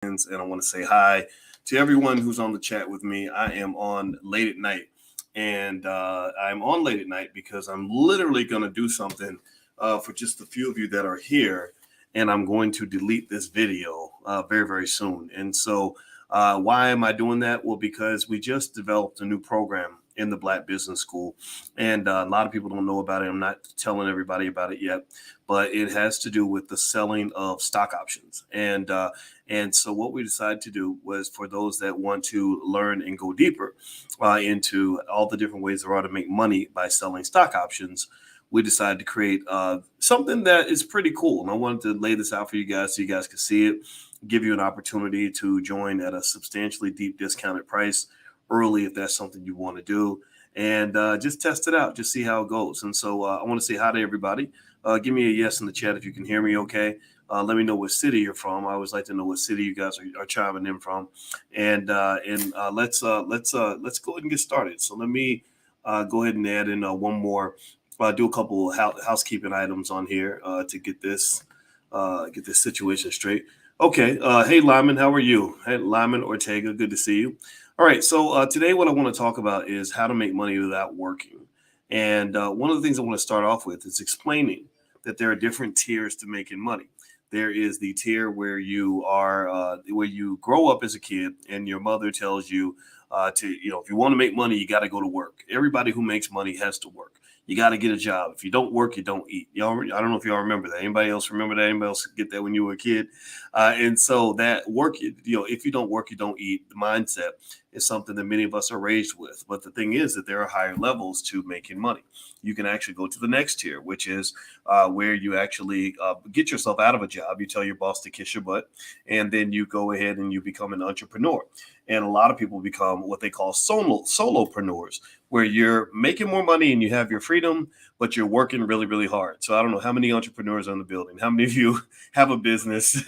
And I want to say hi to everyone who's on the chat with me. I am on late at night, and I'm on late at night because I'm literally going to do something for just a few of you that are here, and I'm going to delete this video very, very soon. And so, why am I doing that? Well, because we just developed a new program in the Black Business School, and a lot of people don't know about it. I'm not telling everybody about it yet, but it has to do with the selling of stock options. And so what we decided to do was for those that want to learn and go deeper into all the different ways there are to make money by selling stock options, we decided to create something that is pretty cool. And I wanted to lay this out for you guys so you guys can see it, give you an opportunity to join at a substantially deep discounted price early if that's something you want to do. And just test it out, just see how it goes. And so I want to say hi to everybody. Give me a yes in the chat if you can hear me okay. Let me know what city you're from. I always like to know what city you guys are chiming in from. And let's go ahead and get started. So let me go ahead and add in one more. Do a couple housekeeping items on here to get this situation straight. Okay. Hey Lyman, how are you? Hey Lyman Ortega, good to see you. All right. So today what I want to talk about is how to make money without working. And one of the things I want to start off with is explaining that there are different tiers to making money. There is the tier where you are, where you grow up as a kid and your mother tells you if you want to make money, you got to go to work. Everybody who makes money has to work. You got to get a job. If you don't work, you don't eat. I don't know if y'all remember that. Anybody else remember that? Anybody else get that when you were a kid? And so that work, if you don't work, you don't eat. The mindset is something that many of us are raised with. But the thing is that there are higher levels to making money. You can actually go to the next tier, which is where you actually get yourself out of a job. You tell your boss to kiss your butt, and then you go ahead and you become an entrepreneur. And a lot of people become what they call solopreneurs, where you're making more money and you have your freedom, but you're working really, really hard. So I don't know how many entrepreneurs are in the building. How many of you have a business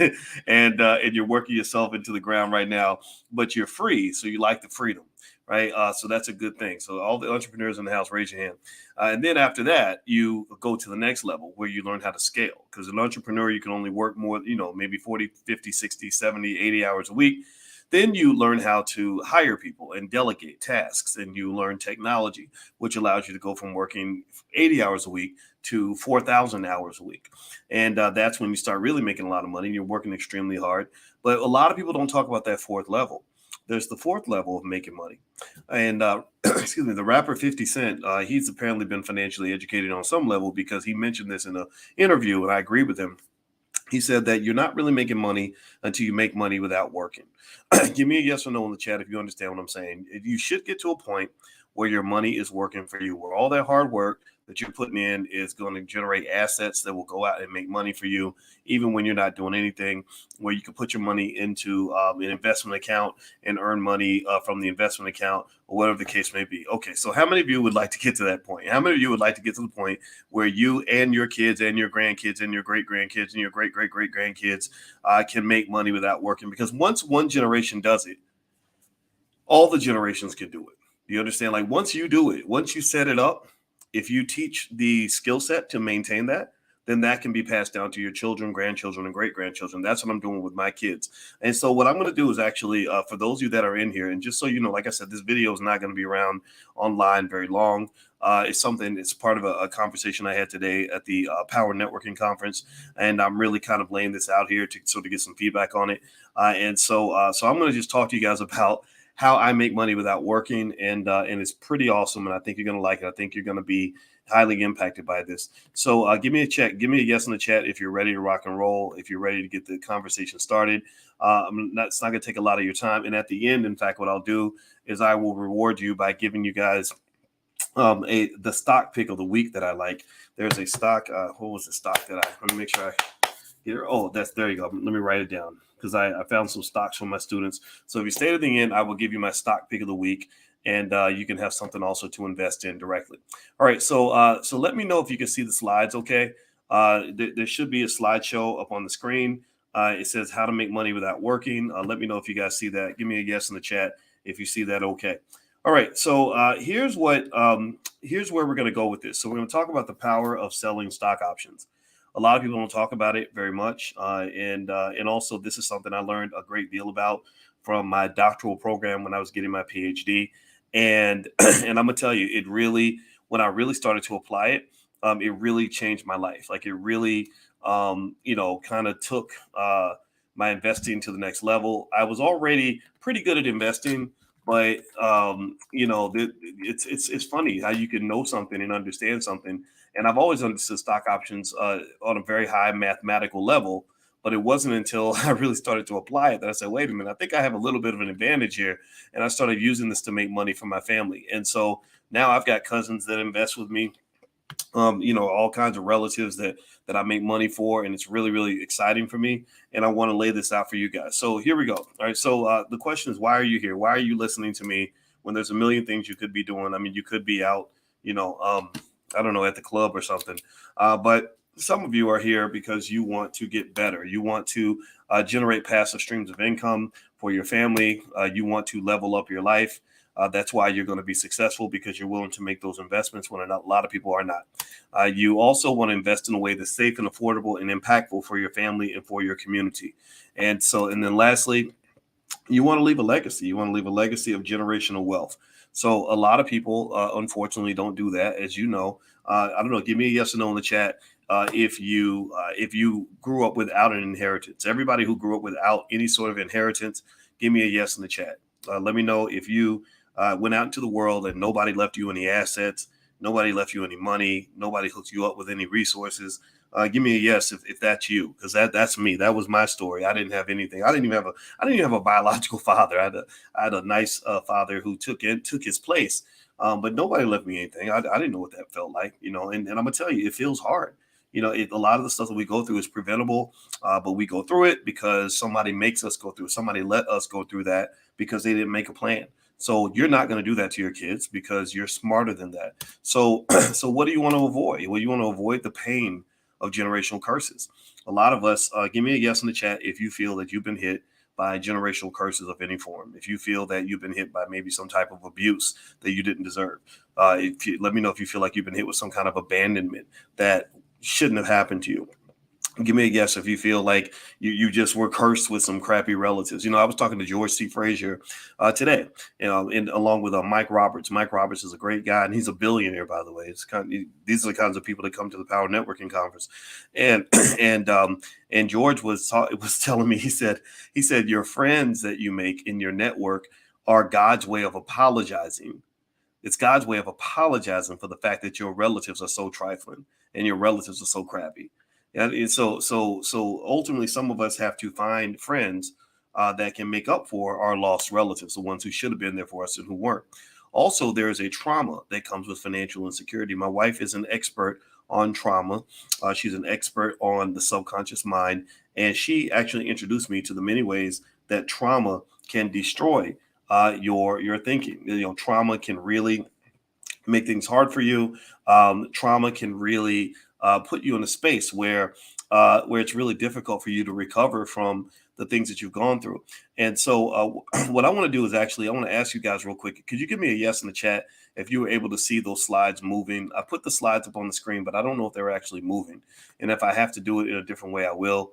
and you're working yourself into the ground right now, but you're free. So you like the freedom, right? So that's a good thing. So all the entrepreneurs in the house, raise your hand. And then after that, you go to the next level where you learn how to scale. Because an entrepreneur, you can only work more, maybe 40, 50, 60, 70, 80 hours a week. Then you learn how to hire people and delegate tasks, and you learn technology, which allows you to go from working 80 hours a week to 4,000 hours a week. And that's when you start really making a lot of money. And you're working extremely hard. But a lot of people don't talk about that fourth level. There's the fourth level of making money. And excuse me, the rapper 50 Cent, he's apparently been financially educated on some level because he mentioned this in an interview, and I agree with him. He said that you're not really making money until you make money without working. Give me a yes or no in the chat if you understand what I'm saying. You should get to a point where your money is working for you, where all that hard work that you're putting in is going to generate assets that will go out and make money for you, even when you're not doing anything, where you can put your money into an investment account and earn money from the investment account or whatever the case may be. Okay, so how many of you would like to get to that point? How many of you would like to get to the point where you and your kids and your grandkids and your great-grandkids and your great-great-great-grandkids can make money without working? Because once one generation does it, all the generations can do it. You understand? Like once you do it, once you set it up, if you teach the skill set to maintain that, then that can be passed down to your children, grandchildren, and great-grandchildren. That's what I'm doing with my kids. And so what I'm going to do is actually, for those of you that are in here, and just so you know, like I said, this video is not going to be around online very long. It's part of a conversation I had today at the Power Networking Conference, and I'm really kind of laying this out here to get some feedback on it. So I'm going to just talk to you guys about how I make money without working, and it's pretty awesome, and I think you're going to like it. I think you're going to be highly impacted by this. So give me a check. Give me a yes in the chat if you're ready to rock and roll, if you're ready to get the conversation started. It's not going to take a lot of your time. And at the end, in fact, what I'll do is I will reward you by giving you guys the stock pick of the week that I like. There's a stock. What was the stock that let me make sure I get it. Oh, there you go. Let me write it down, because I found some stocks from my students. So if you stay to the end, I will give you my stock pick of the week, and you can have something also to invest in directly. All right, so let me know if you can see the slides, okay? There should be a slideshow up on the screen. It says how to make money without working. Let me know if you guys see that. Give me a yes in the chat if you see that, okay? All right, so here's where we're going to go with this. So we're going to talk about the power of selling stock options. A lot of people don't talk about it very much. And also, this is something I learned a great deal about from my doctoral program when I was getting my PhD. And and I'm gonna tell you, it really, when I really started to apply it, it really changed my life. Like it really, kind of took my investing to the next level. I was already pretty good at investing, but it's funny how you can know something and understand something. And I've always understood stock options on a very high mathematical level. But it wasn't until I really started to apply it that I said, wait a minute, I think I have a little bit of an advantage here. And I started using this to make money for my family. And so now I've got cousins that invest with me, all kinds of relatives that I make money for, and it's really, really exciting for me. And I want to lay this out for you guys. So here we go. All right. So the question is, why are you here? Why are you listening to me when there's a million things you could be doing? I mean, you could be out, I don't know, at the club or something. But some of you are here because you want to get better. You want to generate passive streams of income for your family. You want to level up your life. That's why you're going to be successful, because you're willing to make those investments when a lot of people are not. You also want to invest in a way that's safe and affordable and impactful for your family and for your community. And then lastly, you want to leave a legacy. You want to leave a legacy of generational wealth. So a lot of people, unfortunately, don't do that. As you know, I don't know. Give me a yes or no in the chat. If you grew up without an inheritance. Everybody who grew up without any sort of inheritance, give me a yes in the chat. Let me know if you went out into the world and nobody left you any assets, nobody left you any money, nobody hooked you up with any resources. Give me a yes if that's you, because that's me. That was my story. I didn't have anything. I didn't even have a biological father. I had a nice father who took his place, but nobody left me anything. I didn't know what that felt like, And I'm gonna tell you, it feels hard. A lot of the stuff that we go through is preventable, but we go through it because somebody makes us go through it. Somebody let us go through that because they didn't make a plan. So you're not going to do that to your kids because you're smarter than that. So, so what do you want to avoid? Well, you want to avoid the pain of generational curses. A lot of us, give me a yes in the chat if you feel that you've been hit by generational curses of any form. If you feel that you've been hit by maybe some type of abuse that you didn't deserve, let me know if you feel like you've been hit with some kind of abandonment that shouldn't have happened to you. Give me a guess if you feel like you just were cursed with some crappy relatives. I was talking to George C. Frazier today, along with Mike Roberts. Mike Roberts is a great guy, and he's a billionaire, by the way. These are the kinds of people that come to the Power Networking Conference, and and George was telling me, he said your friends that you make in your network are God's way of apologizing. It's God's way of apologizing for the fact that your relatives are so trifling and your relatives are so crappy. And so ultimately, some of us have to find friends that can make up for our lost relatives, the ones who should have been there for us and who weren't. Also, there is a trauma that comes with financial insecurity. My wife is an expert on trauma. She's an expert on the subconscious mind, and she actually introduced me to the many ways that trauma can destroy your thinking. Trauma can really make things hard for you. Trauma can really put you in a space where it's really difficult for you to recover from the things that you've gone through. And so what I want to do is I want to ask you guys real quick. Could you give me a yes in the chat if you were able to see those slides moving? I put the slides up on the screen, but I don't know if they're actually moving. And if I have to do it in a different way, I will.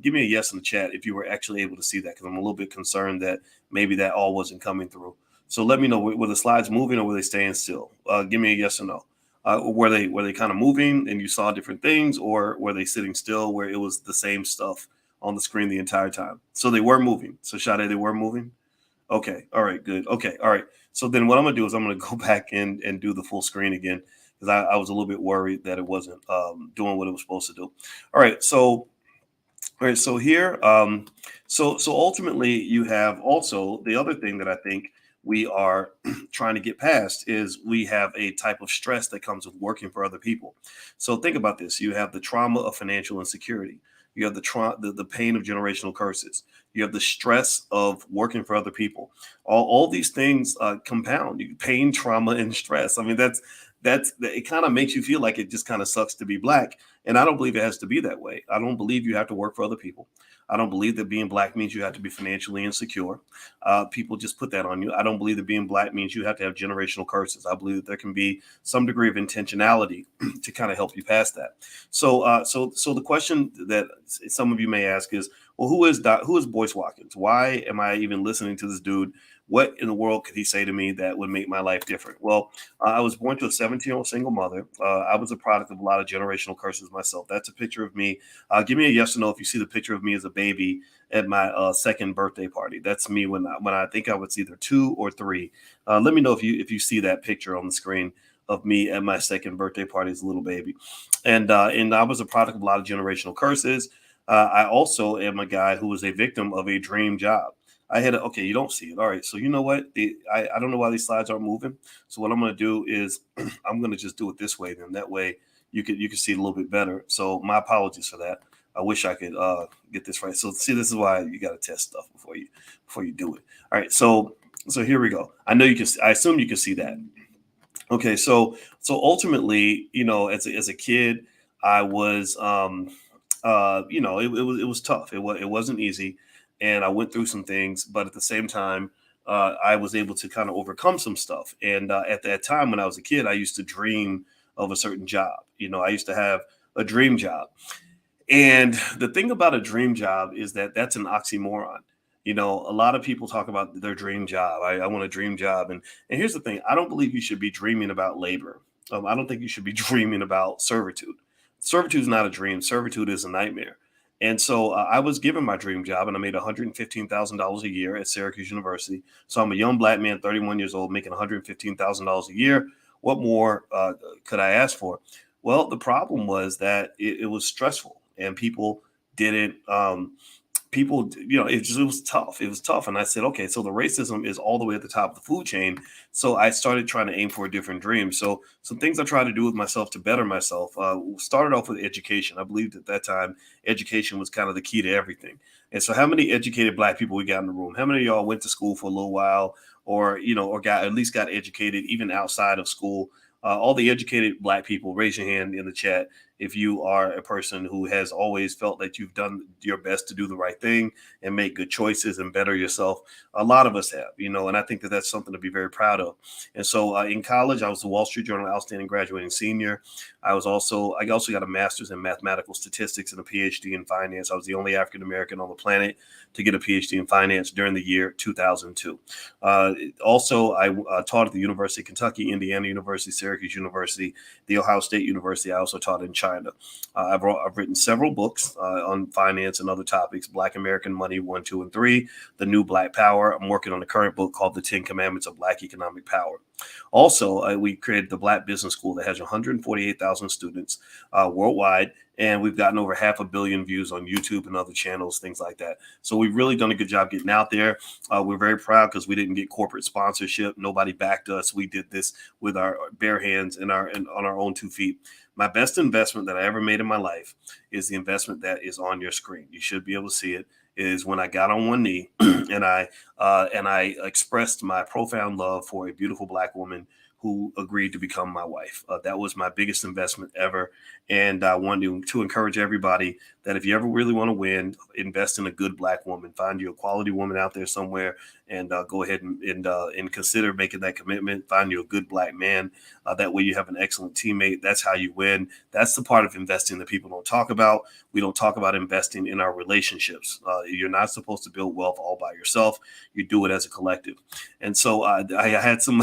Give me a yes in the chat if you were actually able to see that, because I'm a little bit concerned that maybe that all wasn't coming through. So let me know, were the slides moving or were they staying still? Give me a yes or no. Were they kind of moving and you saw different things, or were they sitting still where it was the same stuff on the screen the entire time? So they were moving. So Sade, they were moving. Okay. All right. Good. Okay. All right. So then what I'm going to do is I'm going to go back and do the full screen again, because I was a little bit worried that it wasn't doing what it was supposed to do. All right. So here, so ultimately you have also the other thing that I think we are trying to get past is we have a type of stress that comes with working for other people. So think about this. You have the trauma of financial insecurity. You have the pain of generational curses. You have the stress of working for other people. All these things compound. Pain, trauma, and stress. I mean, that's it kind of makes you feel like it just kind of sucks to be Black. And I don't believe it has to be that way. I don't believe you have to work for other people. I don't believe that being black means you have to be financially insecure. People just put that on you. I don't believe that being black means you have to have generational curses. I believe that there can be some degree of intentionality to kind of help you past that. So the question that some of you may ask is, well, who is Boyce Watkins? Why am I even listening to this dude? What in the world could he say to me that would make my life different? Well, I was born to a 17-year-old single mother. I was a product of a lot of generational curses myself. That's a picture of me. Give me a yes or no if you see the picture of me as a baby at my second birthday party. That's me when I think I was either 2 or 3. Let me know if you see that picture on the screen of me at my second birthday party as a little baby. And I was a product of a lot of generational curses. I also am a guy who was a victim of a dream job. Okay, you don't see it. All right. So you know what? I don't know why these slides aren't moving. So what I'm going to do is I'm going to just do it this way. Then that way you can see it a little bit better. So my apologies for that. I wish I could get this right. So see, this is why you got to test stuff before you do it. All right. So here we go. I know you can. I assume you can see that. Okay. So ultimately, as a kid, I was it was tough. It wasn't easy, and I went through some things, but at the same time, I was able to kind of overcome some stuff. And at that time, when I was a kid, I used to dream of a certain job. I used to have a dream job, and the thing about a dream job is that that's an oxymoron. A lot of people talk about their dream job. I want a dream job, and here's the thing: I don't believe you should be dreaming about labor. I don't think you should be dreaming about servitude. Servitude is not a dream. Servitude is a nightmare. And so I was given my dream job, and I made $115,000 a year at Syracuse University. So I'm a young black man, 31 years old, making $115,000 a year. What more could I ask for? Well, the problem was that it was stressful, and people didn't. It was tough. It was tough. And I said, okay, so the racism is all the way at the top of the food chain. So I started trying to aim for a different dream. So some things I tried to do with myself to better myself started off with education. I believed at that time, education was kind of the key to everything. And so how many educated black people we got in the room? How many of y'all went to school for a little while or at least got educated even outside of school? All the educated black people, raise your hand in the chat if you are a person who has always felt that you've done your best to do the right thing and make good choices and better yourself. A lot of us have, and I think that that's something to be very proud of. And so in college, I was the Wall Street Journal Outstanding Graduating Senior. I also got a master's in mathematical statistics and a PhD in finance. I was the only African American on the planet to get a PhD in finance during the year 2002. Also, I taught at the University of Kentucky, Indiana University, Syracuse University, the Ohio State University. I also taught in China. I've written several books on finance and other topics: Black American Money 1, 2, and 3, The New Black Power. I'm working on a current book called The 10 Commandments of Black Economic Power. Also, we created the Black Business School that has 148,000 students worldwide, and we've gotten over 500 million views on YouTube and other channels, things like that. So we've really done a good job getting out there. We're very proud because we didn't get corporate sponsorship. Nobody backed us. We did this with our bare hands and on our own 2 feet. My best investment that I ever made in my life is the investment that is on your screen. You should be able to see it. Is when I got on one knee and I expressed my profound love for a beautiful black woman who agreed to become my wife. That was my biggest investment ever. And I wanted to encourage everybody that if you ever really want to win, invest in a good black woman. Find you a quality woman out there somewhere and go ahead and consider making that commitment. Find you a good black man. That way you have an excellent teammate. That's how you win. That's the part of investing that people don't talk about. We don't talk about investing in our relationships. You're not supposed to build wealth all by yourself. You do it as a collective. And so I had some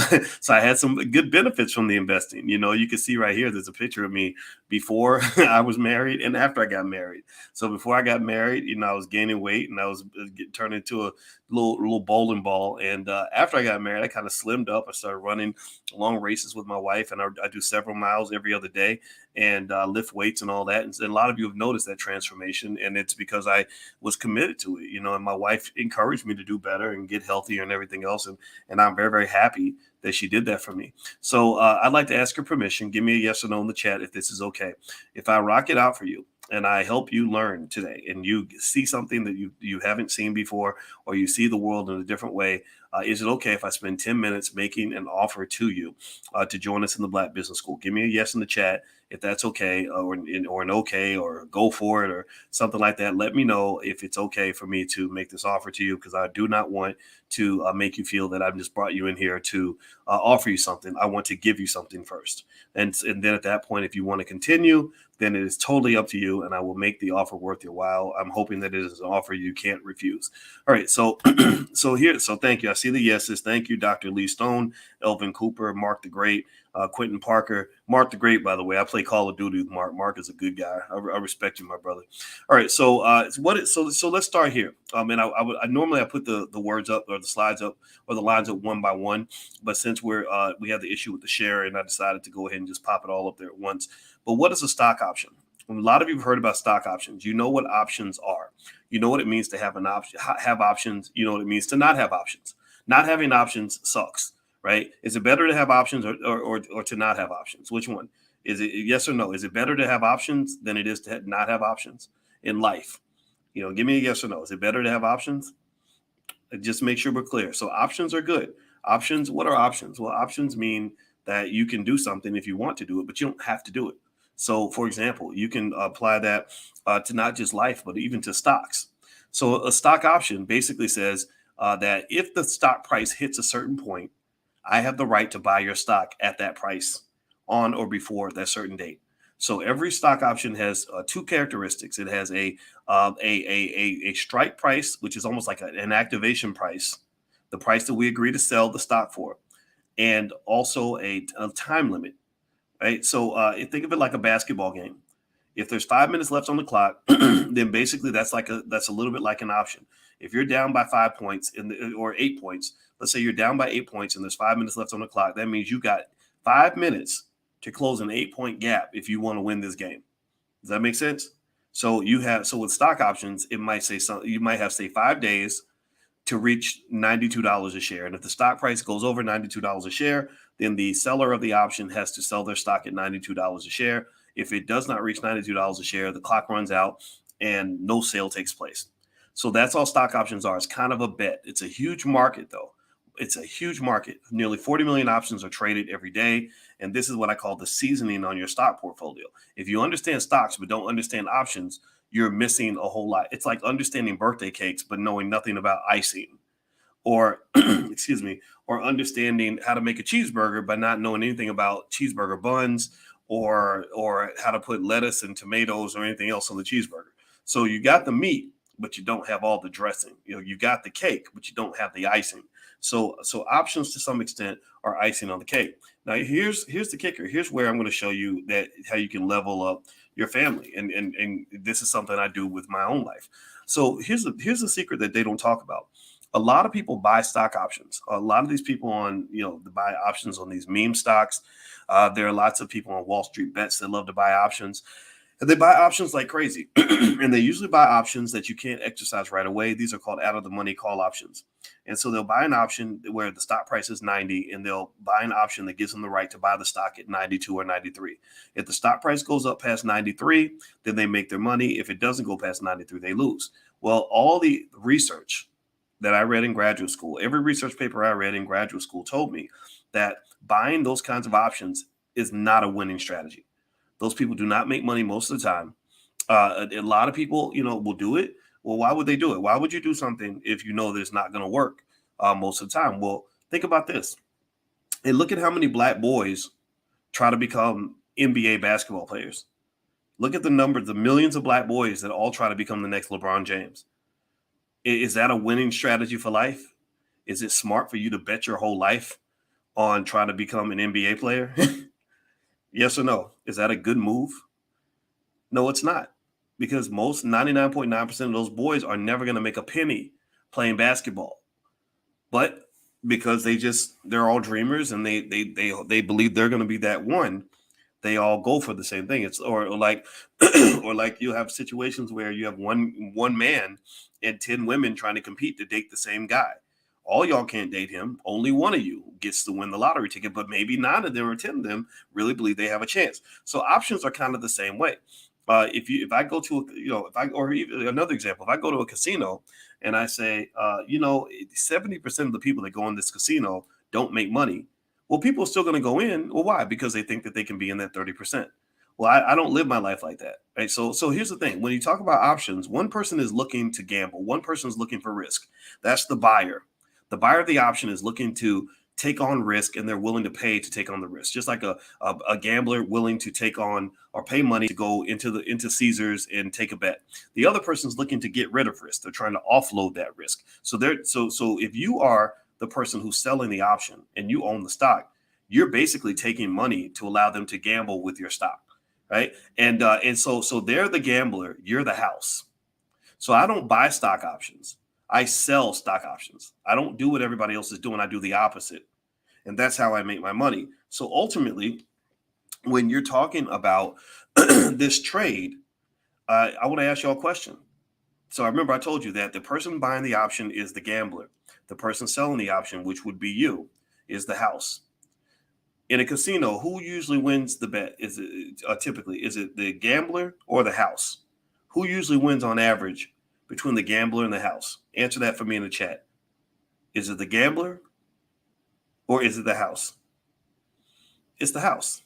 good benefits from the investing. You can see right here, there's a picture of me before I was married and after I got married. So before I got married, I was gaining weight and I was turning into a little bowling ball. And after I got married, I kind of slimmed up. I started running long races with my wife, and I do several miles every other day and lift weights and all that. And a lot of you have noticed that transformation, and it's because I was committed to it, and my wife encouraged me to do better and get healthier and everything else. And I'm very, very happy that she did that for me. So I'd like to ask your permission. Give me a yes or no in the chat if this is okay. If I rock it out for you and I help you learn today and you see something that you haven't seen before, or you see the world in a different way, is it okay if I spend 10 minutes making an offer to you to join us in the Black Business School? Give me a yes in the chat If that's okay, or an okay, or go for it, or something like that, let me know if it's okay for me to make this offer to you, because I do not want to make you feel that I've just brought you in here to offer you something. I want to give you something first. And then at that point, if you want to continue, then it is totally up to you, and I will make the offer worth your while. I'm hoping that it is an offer you can't refuse. All right, so so thank you. I see the yeses. Thank you, Dr. Lee Stone, Elvin Cooper, Mark the Great, Quentin Parker. Mark the Great, by the way, I play Call of Duty with Mark. Mark is a good guy. I respect you, my brother. All right, so so let's start here. And I normally I put the words up, or the slides up, or the lines up one by one, but since we have the issue with the share, and I decided to go ahead and just pop it all up there at once. But what is a stock option? A lot of you have heard about stock options. You know what options are. You know what it means to have an option, have options. You know what it means to not have options. Not having options sucks, right? Is it better to have options or to not have options? Which one? Is it yes or no? Is it better to have options than it is to not have options in life? Give me a yes or no. Is it better to have options? Just make sure we're clear. So options are good. Options, what are options? Well, options mean that you can do something if you want to do it, but you don't have to do it. So, for example, you can apply that to not just life, but even to stocks. So a stock option basically says that if the stock price hits a certain point, I have the right to buy your stock at that price on or before that certain date. So every stock option has two characteristics. It has a strike price, which is almost like an activation price, the price that we agree to sell the stock for, and also a time limit. Right. So think of it like a basketball game. If there's 5 minutes left on the clock, then basically that's a little bit like an option. If you're down by 5 points or 8 points, let's say you're down by 8 points and there's 5 minutes left on the clock, that means you got 5 minutes to close an 8-point gap if you want to win this game. Does that make sense? So with stock options, it might say something. You might have, say, 5 days to reach $92 a share. And if the stock price goes over $92 a share, then the seller of the option has to sell their stock at $92 a share. If it does not reach $92 a share, the clock runs out and no sale takes place. So that's all stock options are. It's kind of a bet. It's a huge market, though. It's a huge market. Nearly 40 million options are traded every day. And this is what I call the seasoning on your stock portfolio. If you understand stocks but don't understand options, you're missing a whole lot. It's like understanding birthday cakes but knowing nothing about icing, or excuse me, or understanding how to make a cheeseburger but not knowing anything about cheeseburger buns, or how to put lettuce and tomatoes or anything else on the cheeseburger. So you got the meat, but you don't have all the dressing. You got the cake, but you don't have the icing. So options to some extent are icing on the cake. Now here's the kicker. Here's where I'm going to show you that how you can level up your family. And this is something I do with my own life. So here's a secret that they don't talk about. A lot of people buy stock options. A lot of these people buy options on these meme stocks. There are lots of people on Wall Street bets that love to buy options. And they buy options like crazy. And they usually buy options that you can't exercise right away. These are called out of the money call options. And so they'll buy an option where the stock price is 90, and they'll buy an option that gives them the right to buy the stock at 92 or 93. If the stock price goes up past 93, then they make their money. If it doesn't go past 93, they lose. Well, all the research that I read in graduate school, every research paper I read in graduate school told me that buying those kinds of options is not a winning strategy. Those people do not make money most of the time. A lot of people, will do it. Well, why would they do it? Why would you do something if you know that it's not going to work most of the time? Well, think about this. And look at how many black boys try to become NBA basketball players. Look at the numbers, the millions of black boys that all try to become the next LeBron James. Is that a winning strategy for life? Is it smart for you to bet your whole life on trying to become an NBA player? Yes or no? Is that a good move? No, it's not. Because most 99.9% of those boys are never going to make a penny playing basketball. But because they're all dreamers, and they believe they're going to be that one, they all go for the same thing. It's or like or like you have situations where you have one man and 10 women trying to compete to date the same guy. All y'all can't date him. Only one of you gets to win the lottery ticket, but maybe 9 of them or 10 of them really believe they have a chance. So options are kind of the same way. If I go to or even another example, if I go to a casino and I say 70% of the people that go in this casino don't make money, well, people are still going to go in. Well, why? Because they think that they can be in that 30%. Well, I don't live my life like that, right? So here's the thing: when you talk about options, one person is looking to gamble, one person is looking for risk. That's the buyer. The buyer of the option is looking to take on risk, and they're willing to pay to take on the risk, just like a gambler willing to take on or pay money to go into Caesars and take a bet. The other person's looking to get rid of risk. They're trying to offload that risk. So if you are the person who's selling the option and you own the stock, you're basically taking money to allow them to gamble with your stock, right? And so they're the gambler, you're the house. So I don't buy stock options. I sell stock options. I don't do what everybody else is doing. I do the opposite. And that's how I make my money. So ultimately, when you're talking about this trade, I want to ask you all a question. So I remember I told you that the person buying the option is the gambler. The person selling the option, which would be you, is the house. In a casino, who usually wins the bet? Is it typically, is it the gambler or the house? Who usually wins on average between the gambler and the house? Answer that for me in the chat. Is it the gambler or is it the house? It's the house.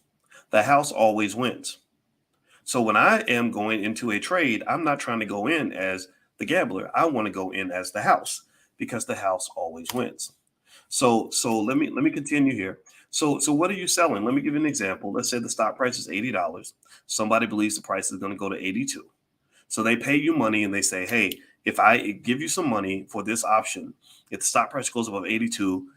The house always wins. So when I am going into a trade, I'm not trying to go in as the gambler. I want to go in as the house because the house always wins. So let me continue here. So what are you selling? Let me give you an example. Let's say the stock price is $80. Somebody believes the price is going to go to 82. So they pay you money and they say, hey, if I give you some money for this option, if the stock price goes above 82,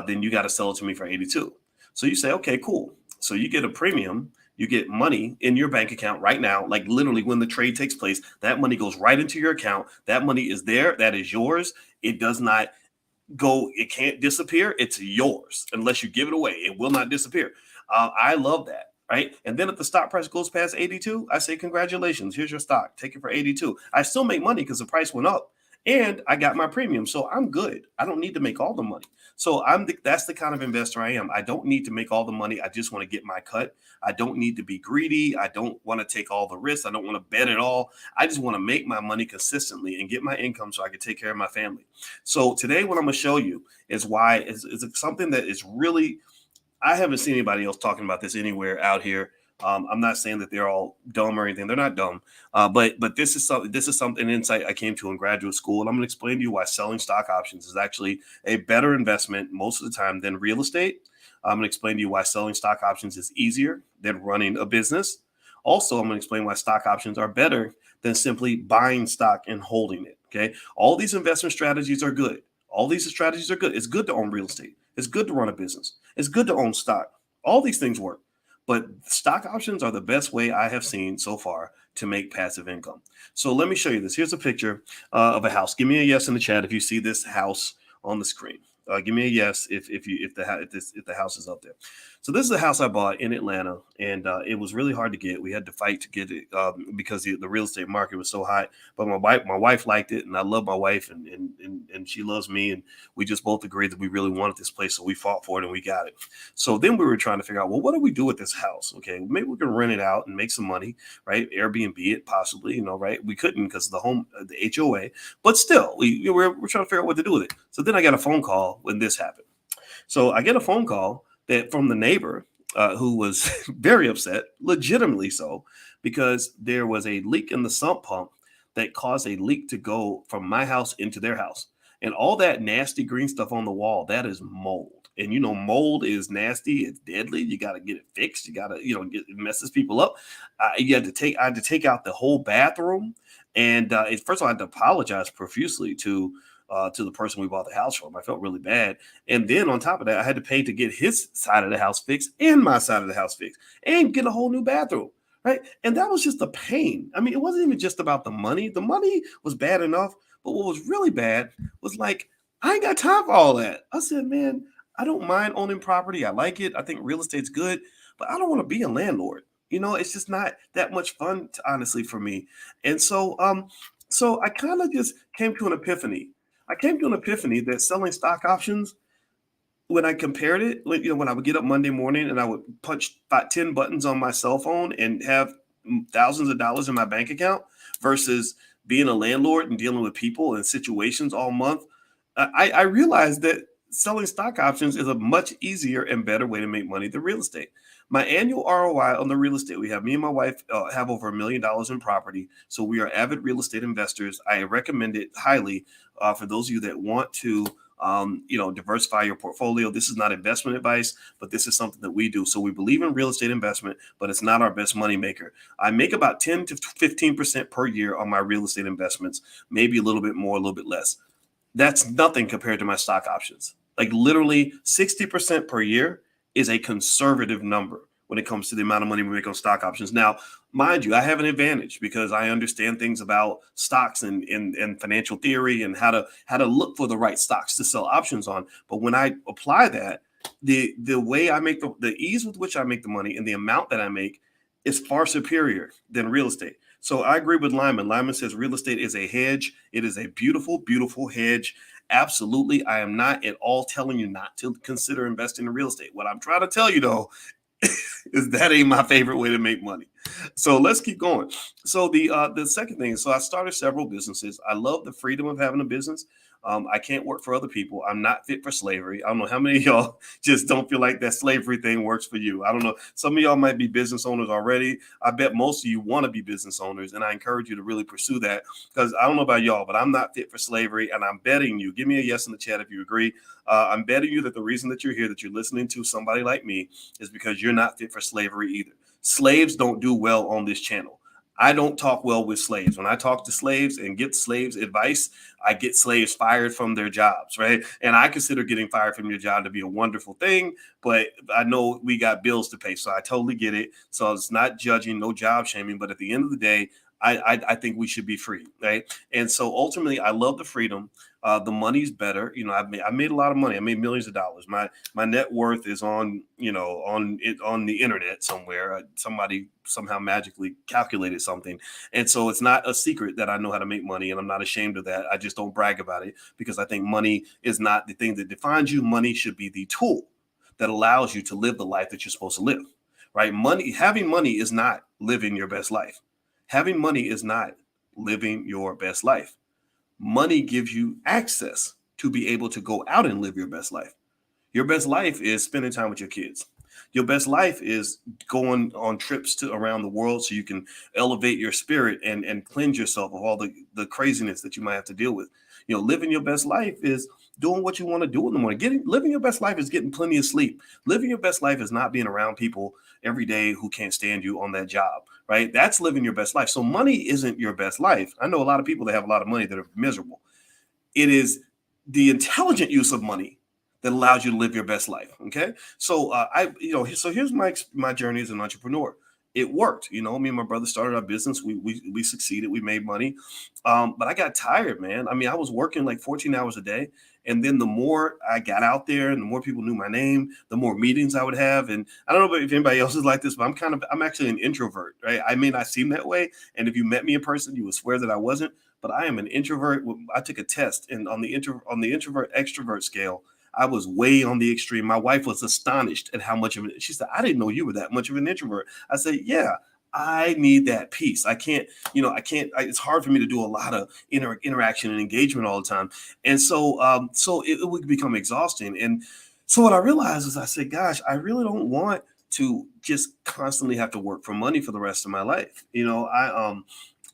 then you got to sell it to me for 82. So you say, okay, cool. So you get a premium. You get money in your bank account right now, like literally when the trade takes place, that money goes right into your account. That money is there. That is yours. It does not go, it can't disappear. It's yours unless you give it away. It will not disappear. I love that. Right. And then if the stock price goes past 82, I say, congratulations, here's your stock. Take it for 82. I still make money because the price went up and I got my premium. So I'm good. I don't need to make all the money. So that's the kind of investor I am. I don't need to make all the money. I just want to get my cut. I don't need to be greedy. I don't want to take all the risks. I don't want to bet it all. I just want to make my money consistently and get my income so I can take care of my family. So today, what I'm going to show you is why is something that is really, I haven't seen anybody else talking about this anywhere out here. I'm not saying that they're all dumb or anything. They're not dumb, but this is something, an insight I came to in graduate school, and I'm going to explain to you why selling stock options is actually a better investment most of the time than real estate. I'm going to explain to you why selling stock options is easier than running a business. Also, I'm going to explain why stock options are better than simply buying stock and holding it. Okay, all these investment strategies are good. All these strategies are good. It's good to own real estate. It's good to run a business. It's good to own stock. All these things work. But stock options are the best way I have seen so far to make passive income. So let me show you this. Here's a picture of a house. Give me a yes in the chat if you see this house on the screen. Give me a yes if the house is up there. So this is the house I bought in Atlanta, and it was really hard to get. We had to fight to get it because the real estate market was so hot. But my wife liked it, and I love my wife, and she loves me, and we just both agreed that we really wanted this place, so we fought for it and we got it. So then we were trying to figure out, well, what do we do with this house? Okay, maybe we can rent it out and make some money, right? Airbnb it possibly, right? We couldn't because of the HOA, but still, we're trying to figure out what to do with it. So then I got a phone call when this happened. So I get a phone call from the neighbor who was very upset, legitimately so, because there was a leak in the sump pump that caused a leak to go from my house into their house. And all that nasty green stuff on the wall, that is mold. And, mold is nasty. It's deadly. You got to get it fixed. You got to, it messes people up. I had to take out the whole bathroom. And first of all, I had to apologize profusely to the person we bought the house from. I felt really bad. And then on top of that, I had to pay to get his side of the house fixed and my side of the house fixed and get a whole new bathroom. Right. And that was just a pain. I mean, it wasn't even just about the money. The money was bad enough. But what was really bad was like, I ain't got time for all that. I said, man, I don't mind owning property. I like it. I think real estate's good, but I don't want to be a landlord. It's just not that much fun, honestly, for me. And so I kind of just came to an epiphany. I came to an epiphany that selling stock options, when I compared it, when I would get up Monday morning and I would punch about 10 buttons on my cell phone and have thousands of dollars in my bank account versus being a landlord and dealing with people and situations all month, I realized that selling stock options is a much easier and better way to make money than real estate. My annual ROI on the real estate, we have, me and my wife have over $1 million in property. So we are avid real estate investors. I recommend it highly for those of you that want to diversify your portfolio. This is not investment advice, but this is something that we do. So we believe in real estate investment, but it's not our best money maker. I make about 10 to 15% per year on my real estate investments, maybe a little bit more, a little bit less. That's nothing compared to my stock options. Like literally 60% per year is a conservative number when it comes to the amount of money we make on stock options. Now, mind you, I have an advantage because I understand things about stocks and financial theory and how to look for the right stocks to sell options on. But when I apply that, the way I make the ease with which I make the money and the amount that I make is far superior than real estate. So I agree with Lyman. Lyman says real estate is a hedge. It is a beautiful, beautiful hedge. Absolutely. I am not at all telling you not to consider investing in real estate. What I'm trying to tell you, though, is that ain't my favorite way to make money. So let's keep going. So the second thing is, so I started several businesses. I love the freedom of having a business. I can't work for other people. I'm not fit for slavery. I don't know how many of y'all just don't feel like that slavery thing works for you. I don't know. Some of y'all might be business owners already. I bet most of you want to be business owners, and I encourage you to really pursue that, because I don't know about y'all, but I'm not fit for slavery, and I'm betting you, give me a yes in the chat if you agree. I'm betting you that the reason that you're here, that you're listening to somebody like me, is because you're not fit for slavery either. Slaves don't do well on this channel. I don't talk well with slaves. When I talk to slaves and get slaves advice, I get slaves fired from their jobs, right? And I consider getting fired from your job to be a wonderful thing, but I know we got bills to pay, so I totally get it. So it's not judging, no job shaming, but at the end of the day, I think we should be free, right? And so ultimately, I love the freedom. The money's better. I made a lot of money. I made millions of dollars. My net worth is on the internet somewhere. Somebody somehow magically calculated something. And so it's not a secret that I know how to make money, and I'm not ashamed of that. I just don't brag about it, because I think money is not the thing that defines you. Money should be the tool that allows you to live the life that you're supposed to live, right? Having money is not living your best life. Having money is not living your best life. Money gives you access to be able to go out and live your best life. Your best life is spending time with your kids. Your best life is going on trips around the world so you can elevate your spirit and cleanse yourself of all the craziness that you might have to deal with. Living your best life is doing what you want to do in the morning. Living your best life is getting plenty of sleep. Living your best life is not being around people every day who can't stand you on that job, right? That's living your best life. So money isn't your best life. I know a lot of people that have a lot of money that are miserable. It is the intelligent use of money that allows you to live your best life. Okay. So so here's my journey as an entrepreneur. It worked. Me and my brother started our business. We succeeded. We made money. But I got tired, man. I mean, I was working like 14 hours a day. And then the more I got out there and the more people knew my name, the more meetings I would have. And I don't know if anybody else is like this, but I'm actually an introvert, right? I may not seem that way. And if you met me in person, you would swear that I wasn't, but I am an introvert. I took a test, and on the introvert extrovert scale, I was way on the extreme. My wife was astonished at how much of it. She said, "I didn't know you were that much of an introvert." I said, "Yeah, I need that peace. I can't, it's hard for me to do a lot of interaction and engagement all the time." And so it would become exhausting. And so what I realized is, I said, gosh, I really don't want to just constantly have to work for money for the rest of my life.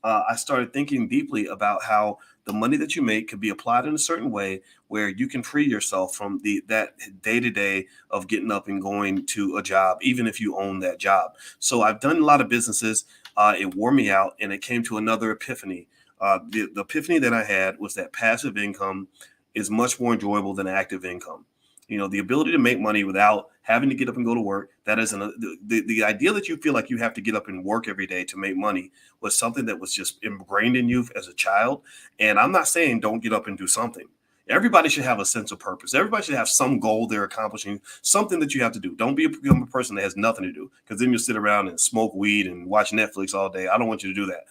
I started thinking deeply about how the money that you make could be applied in a certain way where you can free yourself from that day-to-day of getting up and going to a job, even if you own that job. So I've done a lot of businesses. It wore me out, and it came to another epiphany. The epiphany that I had was that passive income is much more enjoyable than active income. The ability to make money without having to get up and go to work. That isn't the idea that you feel like you have to get up and work every day to make money was something that was just ingrained in you as a child. And I'm not saying don't get up and do something. Everybody should have a sense of purpose. Everybody should have some goal they're accomplishing, something that you have to do. Don't become a person that has nothing to do, because then you'll sit around and smoke weed and watch Netflix all day. I don't want you to do that.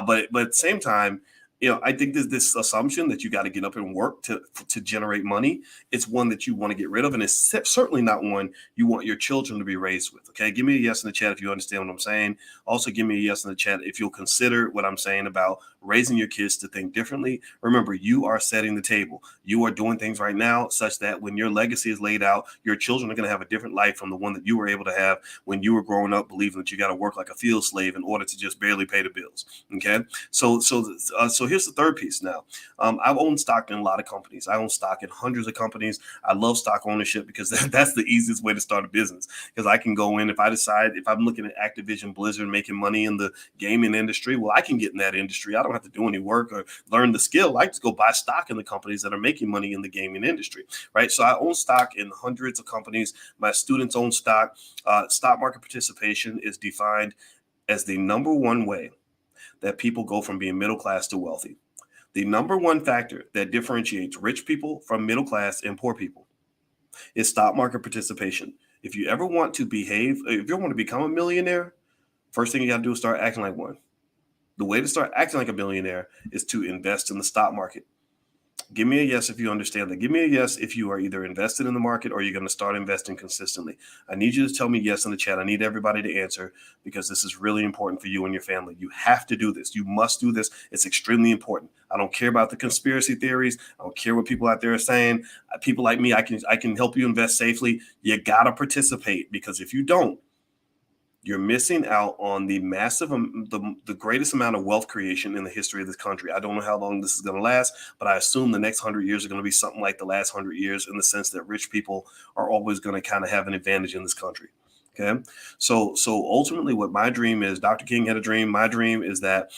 But at the same time, I think there's this assumption that you got to get up and work to generate money. It's one that you want to get rid of, and it's certainly not one you want your children to be raised with. Okay, give me a yes in the chat if you understand what I'm saying. Also, give me a yes in the chat if you'll consider what I'm saying about raising your kids to think differently. Remember, you are setting the table. You are doing things right now such that when your legacy is laid out, your children are going to have a different life from the one that you were able to have when you were growing up, believing that you got to work like a field slave in order to just barely pay the bills. Okay. So here's the third piece now. I've owned stock in a lot of companies. I own stock in hundreds of companies. I love stock ownership because that's the easiest way to start a business, because I can go in, if I decide, if I'm looking at Activision Blizzard making money in the gaming industry, well, I can get in that industry. I don't have to do any work or learn the skill. I just go buy stock in the companies that are making money in the gaming industry, right? So I own stock in hundreds of companies. My students own stock. Stock market participation is defined as the number one way that people go from being middle class to wealthy. The number one factor that differentiates rich people from middle class and poor people is stock market participation. If you ever want to behave, if you want to become a millionaire, first thing you got to do is start acting like one. The way to start acting like a millionaire is to invest in the stock market. Give me a yes if you understand that. Give me a yes if you are either invested in the market or you're going to start investing consistently. I need you to tell me yes in the chat. I need everybody to answer, because this is really important for you and your family. You have to do this. You must do this. It's extremely important. I don't care about the conspiracy theories. I don't care what people out there are saying. People like me, I can help you invest safely. You got to participate, because if you don't, you're missing out on the massive, the greatest amount of wealth creation in the history of this country. I don't know how long this is going to last, but I assume the next 100 years are going to be something like the last 100 years, in the sense that rich people are always going to kind of have an advantage in this country. Okay. So ultimately what my dream is, Dr. King had a dream. My dream is that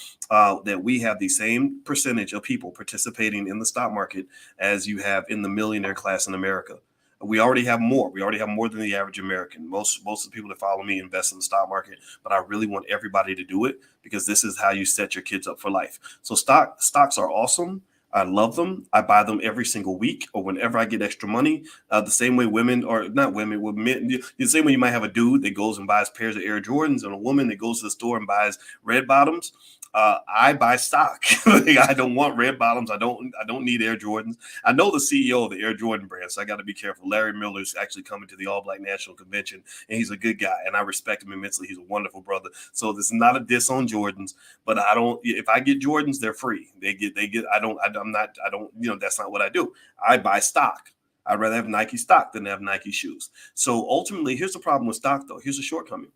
we have the same percentage of people participating in the stock market as you have in the millionaire class in America. We already have more. We already have more than the average American. Most of the people that follow me invest in the stock market, but I really want everybody to do it, because this is how you set your kids up for life. So stocks are awesome. I love them. I buy them every single week or whenever I get extra money. The same way women, or not women, with men, the same way you might have a dude that goes and buys pairs of Air Jordans, and a woman that goes to the store and buys red bottoms. I buy stock. I don't want red bottoms. I don't need Air Jordans. I know the CEO of the Air Jordan brand, so I got to be careful. Larry Miller's actually coming to the All Black National Convention, and he's a good guy, and I respect him immensely. He's a wonderful brother. So this is not a diss on Jordans, but I don't. If I get Jordans, they're free. They get. I'm not. I don't. That's not what I do. I buy stock. I'd rather have Nike stock than have Nike shoes. So ultimately, here's the problem with stock, though. Here's a shortcoming.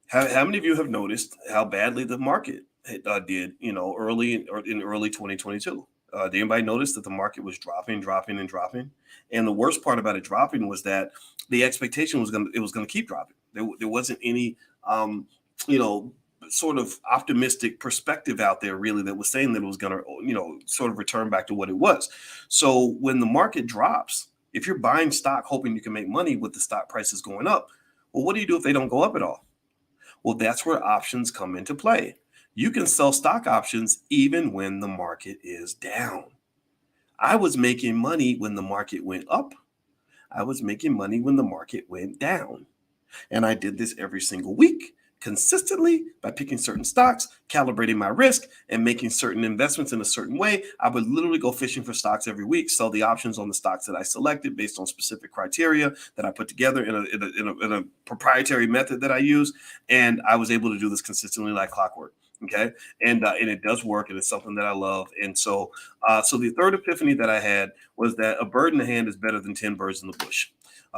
How many of you have noticed how badly the market did, early in early 2022? Did anybody notice that the market was dropping? And the worst part about it dropping was that the expectation was it was going to keep dropping. There wasn't any, sort of optimistic perspective out there really that was saying that it was going to, sort of return back to what it was. So when the market drops, if you're buying stock hoping you can make money with the stock prices going up, well, what do you do if they don't go up at all? Well, that's where options come into play. You can sell stock options even when the market is down. I was making money when the market went up. I was making money when the market went down. And I did this every single week, consistently, by picking certain stocks, calibrating my risk, and making certain investments in a certain way. I would literally go fishing for stocks every week, sell the options on the stocks that I selected based on specific criteria that I put together in a proprietary method that I use. And I was able to do this consistently like clockwork. Okay. And it does work, and it's something that I love. And so the third epiphany that I had was that a bird in the hand is better than 10 birds in the bush.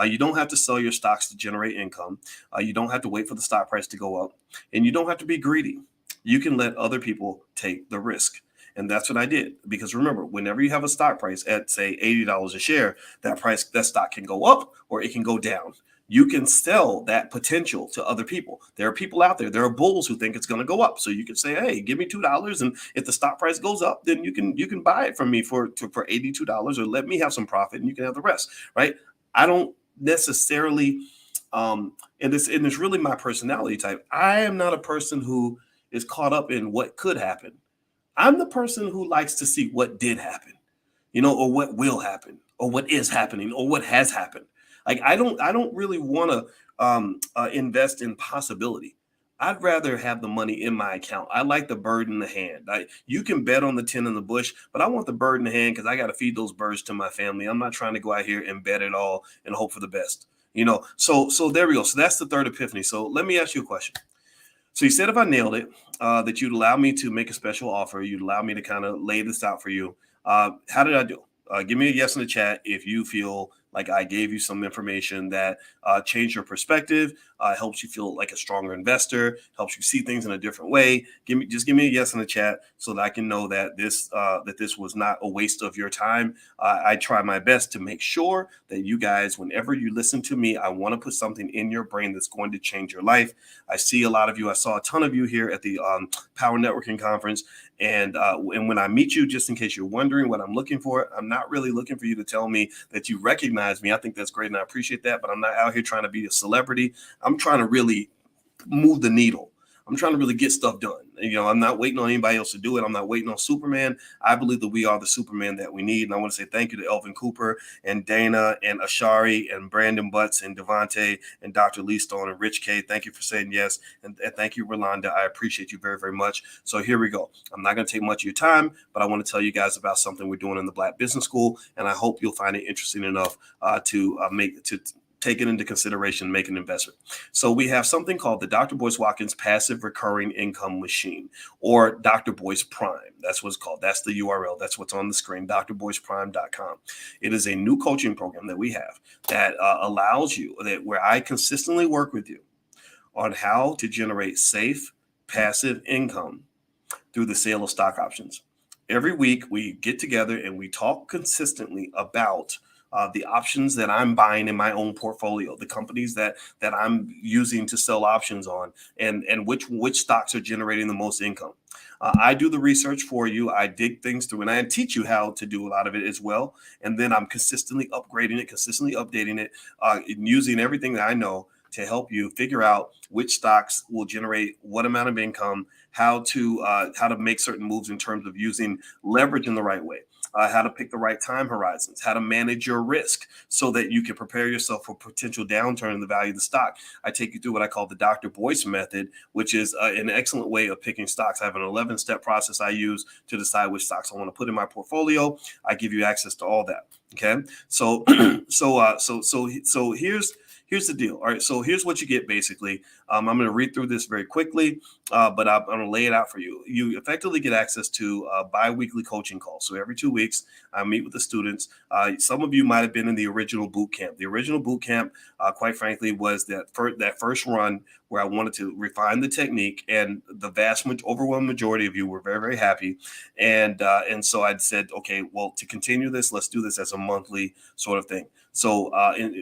You don't have to sell your stocks to generate income. You don't have to wait for the stock price to go up, and you don't have to be greedy. You can let other people take the risk. And that's what I did. Because remember, whenever you have a stock price at, say, $80 a share, that stock can go up or it can go down. You can sell that potential to other people. There are people out there. There are bulls who think it's going to go up. So you can say, hey, give me $2. And if the stock price goes up, then you can buy it from me for $82, or let me have some profit and you can have the rest. Right. I don't necessarily, and it's really my personality type. I am not a person who is caught up in what could happen. I'm the person who likes to see what did happen, or what will happen, or what is happening, or what has happened. Like I don't really want to invest in possibility. I'd rather have the money in my account. I like the bird in the hand. You can bet on the 10 in the bush, but I want the bird in the hand because I got to feed those birds to my family. I'm not trying to go out here and bet it all and hope for the best. So there we go. So that's the third epiphany. So let me ask you a question. So you said if I nailed it, that you'd allow me to make a special offer. You'd allow me to kind of lay this out for you. How did I do? Give me a yes in the chat if you feel like I gave you some information that changed your perspective, helps you feel like a stronger investor, helps you see things in a different way. Give me a yes in the chat so that I can know that this was not a waste of your time. I try my best to make sure that you guys, whenever you listen to me, I want to put something in your brain that's going to change your life. I see a lot of you. I saw a ton of you here at the Power Networking Conference. And when I meet you, just in case you're wondering what I'm looking for, I'm not really looking for you to tell me that you recognize me. I think that's great and I appreciate that, but I'm not out here trying to be a celebrity. I'm trying to really move the needle. I'm trying to really get stuff done. I'm not waiting on anybody else to do it. I'm not waiting on Superman. I believe that we are the Superman that we need. And I want to say thank you to Elvin Cooper and Dana and Ashari and Brandon Butts and Devontae and Dr. Lee Stone and Rich K. Thank you for saying yes. And thank you, Rolanda. I appreciate you very, very much. So here we go. I'm not going to take much of your time, but I want to tell you guys about something we're doing in the Black Business School. And I hope you'll find it interesting enough to take it into consideration, make an investment. So we have something called the Dr. Boyce Watkins Passive Recurring Income Machine, or Dr. Boyce Prime. That's what it's called. That's the URL. That's what's on the screen, drboyceprime.com. It is a new coaching program that we have that allows you, where I consistently work with you on how to generate safe, passive income through the sale of stock options. Every week we get together and we talk consistently about the options that I'm buying in my own portfolio, the companies that I'm using to sell options on, and which stocks are generating the most income. I do the research for you. I dig things through, and I teach you how to do a lot of it as well. And then I'm consistently upgrading it, consistently updating it, using everything that I know to help you figure out which stocks will generate what amount of income, how to make certain moves in terms of using leverage in the right way. How to pick the right time horizons, how to manage your risk so that you can prepare yourself for potential downturn in the value of the stock. I take you through what I call the Dr. Boyce method, which is an excellent way of picking stocks. I have an 11-step process I use to decide which stocks I want to put in my portfolio. I give you access to all that. Okay, so here's the deal. All right, so here's what you get basically. I'm going to read through this very quickly, but I'm going to lay it out for you. You effectively get access to bi-weekly coaching calls. So every 2 weeks, I meet with the students. Some of you might have been in the original boot camp. The original boot camp, quite frankly, was that first run where I wanted to refine the technique, and the overwhelming majority of you were very, very happy. And so I said, okay, well, to continue this, let's do this as a monthly sort of thing. So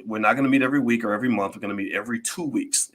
we're not going to meet every week or every month. We're going to meet every 2 weeks,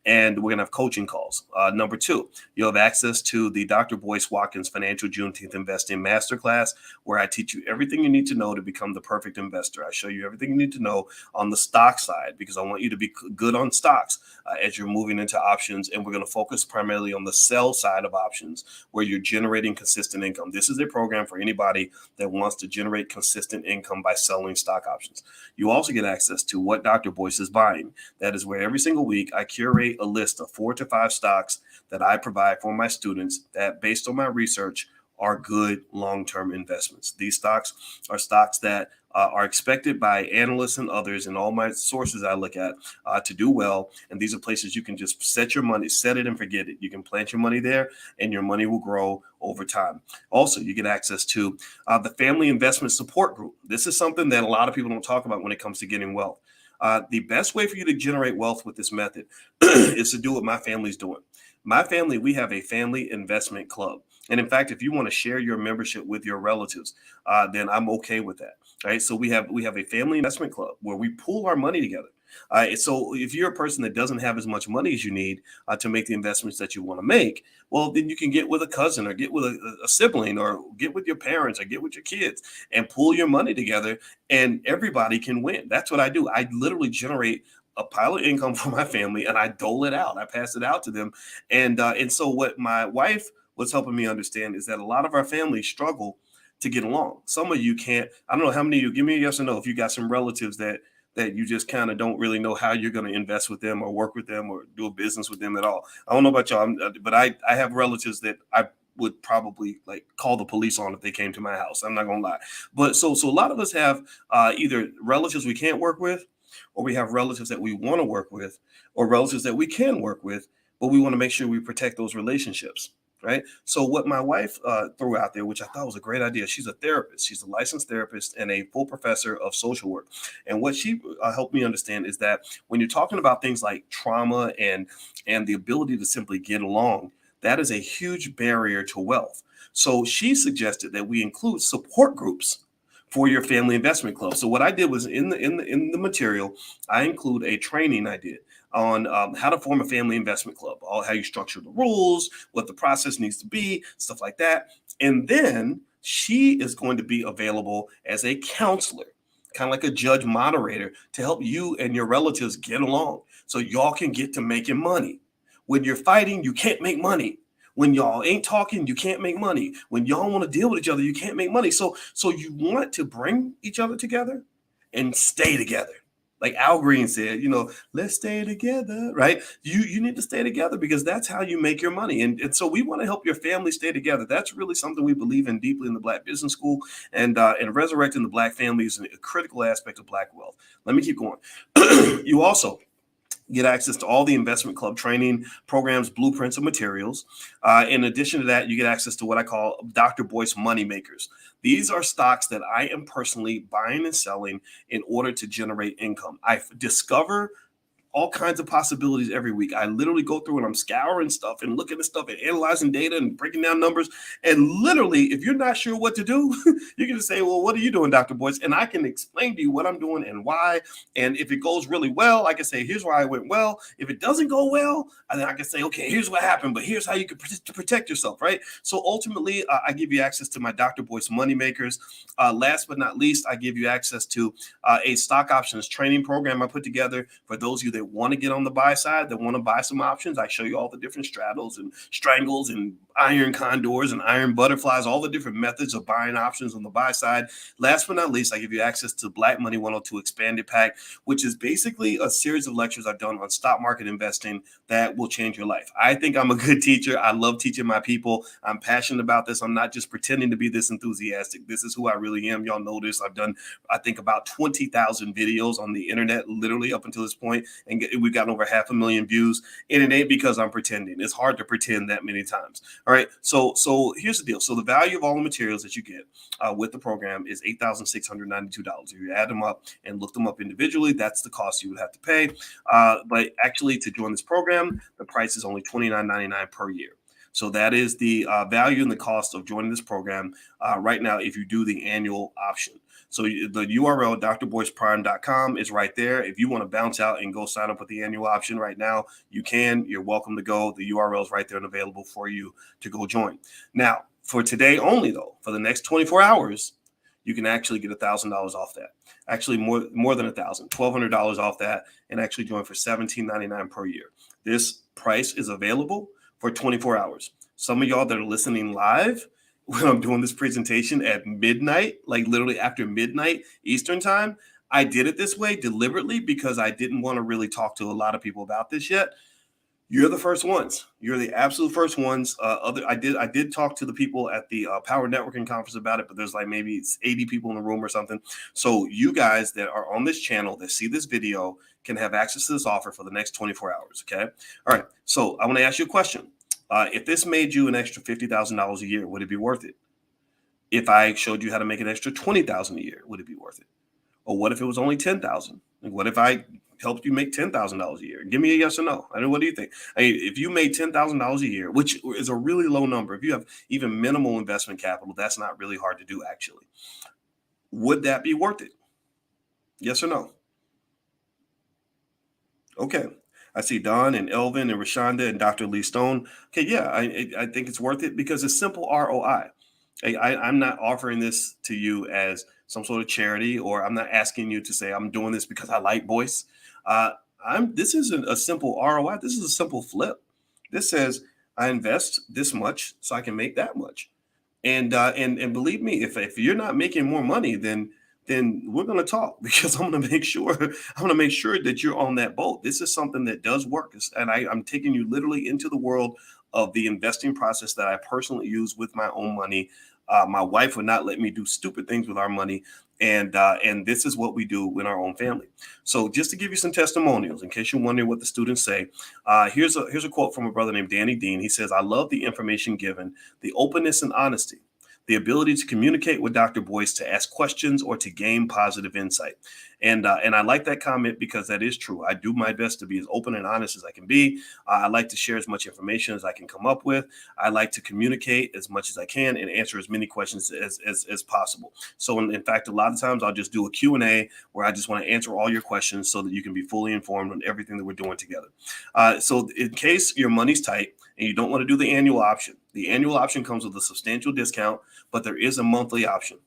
and we're going to have coaching calls. Number 2, you'll have access to the Dr. Boyce Watkins Financial Juneteenth Investing Masterclass, where I teach you everything you need to know to become the perfect investor. I show you everything you need to know on the stock side, because I want you to be good on stocks as you're moving into options. And we're going to focus primarily on the sell side of options, where you're generating consistent income. This is a program for anybody that wants to generate consistent income by selling stock options. You also get access to what Dr. Boyce is buying. That is where every single week I curate a list of 4 to 5 stocks that I provide for my students that, based on my research, are good long-term investments. These stocks are stocks that are expected by analysts and others, and all my sources I look at to do well. And these are places you can just set your money, set it and forget it. You can plant your money there, and your money will grow over time. Also, you get access to the Family Investment Support Group. This is something that a lot of people don't talk about when it comes to getting wealth. The best way for you to generate wealth with this method is to do what my family's doing. My family, we have a family investment club. And in fact, if you want to share your membership with your relatives, then I'm okay with that. All right. So we have a family investment club where we pool our money together. So if you're a person that doesn't have as much money as you need to make the investments that you want to make, well, then you can get with a cousin or get with a sibling or get with your parents or get with your kids and pool your money together, and everybody can win. That's what I do. I literally generate a pile of income for my family and I dole it out. I pass it out to them. And so what my wife was helping me understand is that a lot of our families struggle to get along. Some of you can't. I don't know how many of you, give me a yes or no if you got some relatives that you just kind of don't really know how you're going to invest with them or work with them or do a business with them at all. I don't know about y'all, but I have relatives that I would probably like call the police on if they came to my house. I'm not going to lie. But so a lot of us have either relatives we can't work with, or we have relatives that we want to work with, or relatives that we can work with, but we want to make sure we protect those relationships. Right. So what my wife threw out there, which I thought was a great idea, she's a therapist. She's a licensed therapist and a full professor of social work. And what she helped me understand is that when you're talking about things like trauma and the ability to simply get along, that is a huge barrier to wealth. So she suggested that we include support groups for your family investment club. So what I did was in the material, I include a training I did on how to form a family investment club, all how you structure the rules, what the process needs to be, stuff like that. And then she is going to be available as a counselor, kind of like a judge moderator, to help you and your relatives get along so y'all can get to making money. When you're fighting, you can't make money. When y'all ain't talking, you can't make money. When y'all want to deal with each other, you can't make money. So you want to bring each other together and stay together. Like Al Green said, let's stay together, right? You need to stay together because that's how you make your money. And so we want to help your family stay together. That's really something we believe in deeply in the Black Business School, and resurrecting the Black family is a critical aspect of Black wealth. Let me keep going. You also get access to all the investment club training programs, blueprints, and materials. In addition to that, you get access to what I call Dr. Boyce money makers. These are stocks that I am personally buying and selling in order to generate income. I discover all kinds of possibilities every week. I literally go through and I'm scouring stuff and looking at stuff and analyzing data and breaking down numbers. And literally, if you're not sure what to do, you can just say, well, what are you doing, Dr. Boyce? And I can explain to you what I'm doing and why. And if it goes really well, I can say, here's why it went well. If it doesn't go well, then I can say, okay, here's what happened, but here's how you can protect yourself, right? So ultimately, I give you access to my Dr. Boyce money makers. Last but not least, I give you access to a stock options training program I put together for those of you that want to get on the buy side, that want to buy some options. I show you all the different straddles and strangles and iron condors and iron butterflies, all the different methods of buying options on the buy side. Last but not least, I give you access to Black Money 102 Expanded Pack, which is basically a series of lectures I've done on stock market investing that will change your life. I think I'm a good teacher. I love teaching my people. I'm passionate about this. I'm not just pretending to be this enthusiastic. This is who I really am. Y'all know this. I've done, I think, about 20,000 videos on the internet, literally up until this point, and we've gotten over 500,000 views. And it ain't because I'm pretending. It's hard to pretend that many times. All right. So here's the deal. So the value of all the materials that you get with the program is $8,692. If you add them up and look them up individually, that's the cost you would have to pay. But actually, to join this program, the price is only $29.99 per year. So that is the value and the cost of joining this program right now if you do the annual option. So the URL, drboyceprime.com, is right there. If you want to bounce out and go sign up with the annual option right now, you can. You're welcome to go. The URL is right there and available for you to go join. Now, for today only, though, for the next 24 hours, you can actually get $1,000 off that. Actually, more than $1,000, $1,200 off that, and actually join for $17.99 per year. This price is available for 24 hours. Some of y'all that are listening live, when I'm doing this presentation at midnight, like literally after midnight Eastern time, I did it this way deliberately because I didn't want to really talk to a lot of people about this yet. You're the first ones. You're the absolute first ones. I did talk to the people at the Power Networking Conference about it, but there's like maybe 80 people in the room or something. So you guys that are on this channel that see this video can have access to this offer for the next 24 hours. Okay. All right. So I want to ask you a question. If this made you an extra $50,000 a year, would it be worth it? If I showed you how to make an extra $20,000 a year, would it be worth it? Or what if it was only $10,000? Like, what if I helped you make $10,000 a year? Give me a yes or no. I mean, what do you think? I mean, if you made $10,000 a year, which is a really low number, if you have even minimal investment capital, that's not really hard to do, actually. Would that be worth it? Yes or no? Okay. I see Don and Elvin and Rashonda and Dr. Lee Stone. Okay, yeah, I think it's worth it because it's simple ROI. I'm not offering this to you as some sort of charity, or I'm not asking you to say I'm doing this because I like Boyce. This isn't a simple ROI. This is a simple flip. This says I invest this much so I can make that much. And believe me, if you're not making more money, then we're going to talk because I'm going to make sure that you're on that boat. This is something that does work. And I'm taking you literally into the world of the investing process that I personally use with my own money My wife would not let me do stupid things with our money. And this is what we do in our own family. So just to give you some testimonials, in case you're wondering what the students say, here's a quote from a brother named Danny Dean. He says, "I love the information given, the openness and honesty, the ability to communicate with Dr. Boyce, to ask questions or to gain positive insight." And I like that comment because that is true. I do my best to be as open and honest as I can be. I like to share as much information as I can come up with. I like to communicate as much as I can and answer as many questions as possible. So in fact, a lot of times I'll just do a Q&A where I just want to answer all your questions so that you can be fully informed on everything that we're doing together. So in case your money's tight and you don't want to do the annual option comes with a substantial discount, but there is a monthly option.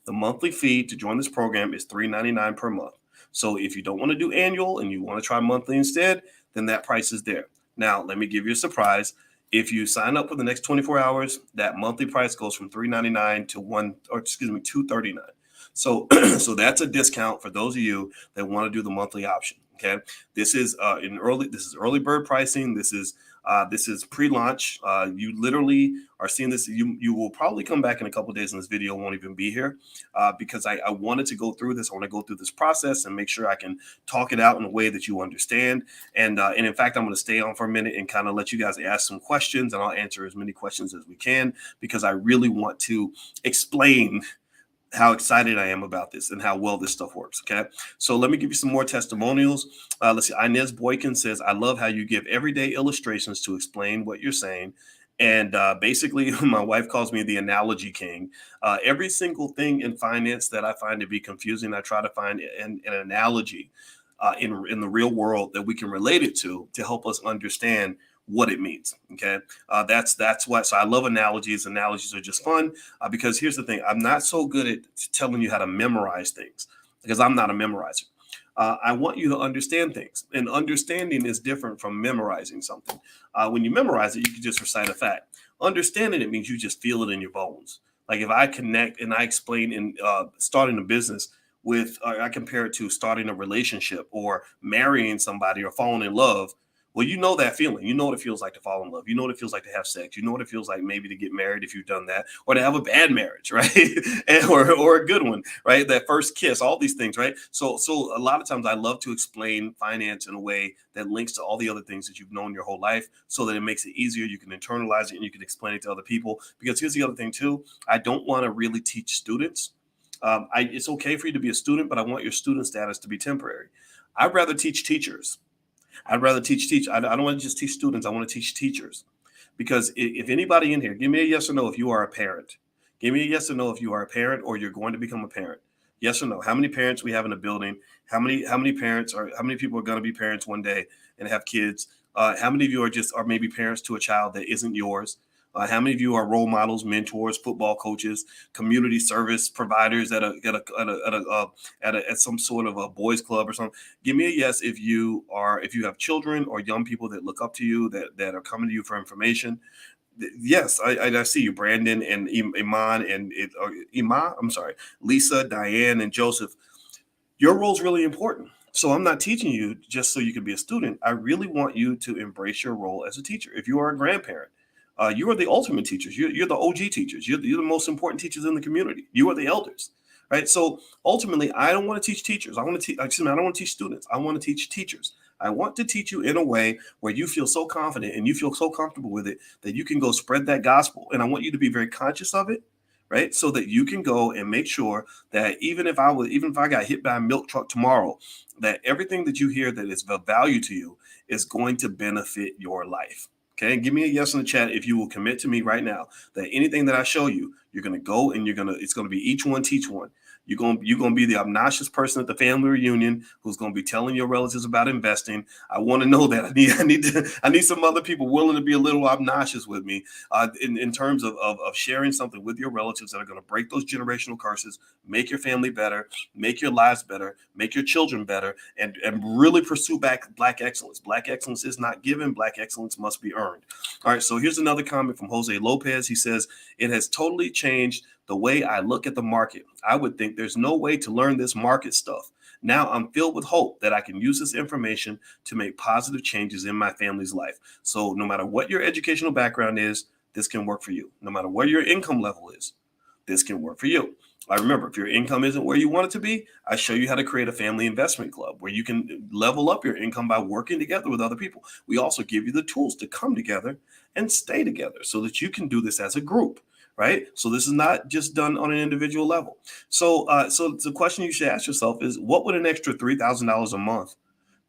The monthly fee to join this program is $3.99 per month. So if you don't want to do annual and you want to try monthly instead, then that price is there. Now, let me give you a surprise. If you sign up for the next 24 hours, that monthly price goes from $3.99 to $2.39. So, so that's a discount for those of you that want to do the monthly option. Okay, this is early bird pricing. This is pre-launch. You literally are seeing this. You will probably come back in a couple of days and this video won't even be here because I wanted to go through this. I want to go through this process and make sure I can talk it out in a way that you understand. And in fact, I'm going to stay on for a minute and kind of let you guys ask some questions, and I'll answer as many questions as we can because I really want to explain how excited I am about this and how well this stuff works. Okay. So let me give you some more testimonials. Let's see. Inez Boykin says, "I love how you give everyday illustrations to explain what you're saying." And basically, my wife calls me the analogy king. Every single thing in finance that I find to be confusing, I try to find an analogy in the real world that we can relate it to help us understand what it means. Okay. That's what, so I love analogies. Analogies are just fun because here's the thing. I'm not so good at telling you how to memorize things because I'm not a memorizer. I want you to understand things, and understanding is different from memorizing something. When you memorize it, you can just recite a fact. Understanding it means you just feel it in your bones. Like if I connect and I explain in starting a business with, I compare it to starting a relationship or marrying somebody or falling in love. Well, you know that feeling. You know what it feels like to fall in love. You know what it feels like to have sex. You know what it feels like maybe to get married if you've done that, or to have a bad marriage, right? or a good one, right? That first kiss, all these things, right? So a lot of times I love to explain finance in a way that links to all the other things that you've known your whole life so that it makes it easier. You can internalize it and you can explain it to other people. Because here's the other thing too. I don't want to really teach students. It's okay for you to be a student, but I want your student status to be temporary. I'd rather teach teachers. I don't want to just teach students. I want to teach teachers. Because if anybody in here, give me a yes or no if you are a parent. Give me a yes or no if you are a parent or you're going to become a parent. Yes or no. How many parents we have in the building? How many people are going to be parents one day and have kids? How many of you are maybe parents to a child that isn't yours? How many of you are role models, mentors, football coaches, community service providers at some sort of a boys club or something? Give me a yes if you have children or young people that look up to you that are coming to you for information. Yes, I see you, Brandon and Iman and Lisa, Diane, and Joseph. Your role is really important. So I'm not teaching you just so you can be a student. I really want you to embrace your role as a teacher. If you are a grandparent, you are the ultimate teachers. You're the OG teachers. You're the most important teachers in the community. You are the elders, right? So ultimately, I don't want to teach teachers. I don't want to teach students. I want to teach teachers. I want to teach you in a way where you feel so confident and you feel so comfortable with it that you can go spread that gospel. And I want you to be very conscious of it, right? So that you can go and make sure that even if I got hit by a milk truck tomorrow, that everything that you hear that is of value to you is going to benefit your life. Okay, give me a yes in the chat if you will commit to me right now that anything that I show you, you're going to go and it's going to be each one teach one. You're going to be the obnoxious person at the family reunion who's going to be telling your relatives about investing. I want to know that. I need some other people willing to be a little obnoxious with me in terms of sharing something with your relatives that are going to break those generational curses, make your family better, make your lives better, make your children better, and really pursue Black excellence. Black excellence is not given. Black excellence must be earned. All right. So here's another comment from Jose Lopez. He says, "It has totally changed the way I look at the market. I would think there's no way to learn this market stuff. Now I'm filled with hope that I can use this information to make positive changes in my family's life." So no matter what your educational background is, this can work for you. No matter what your income level is, this can work for you. I remember, if your income isn't where you want it to be, I show you how to create a family investment club where you can level up your income by working together with other people. We also give you the tools to come together and stay together so that you can do this as a group, right? So this is not just done on an individual level. So the question you should ask yourself is, what would an extra $3,000 a month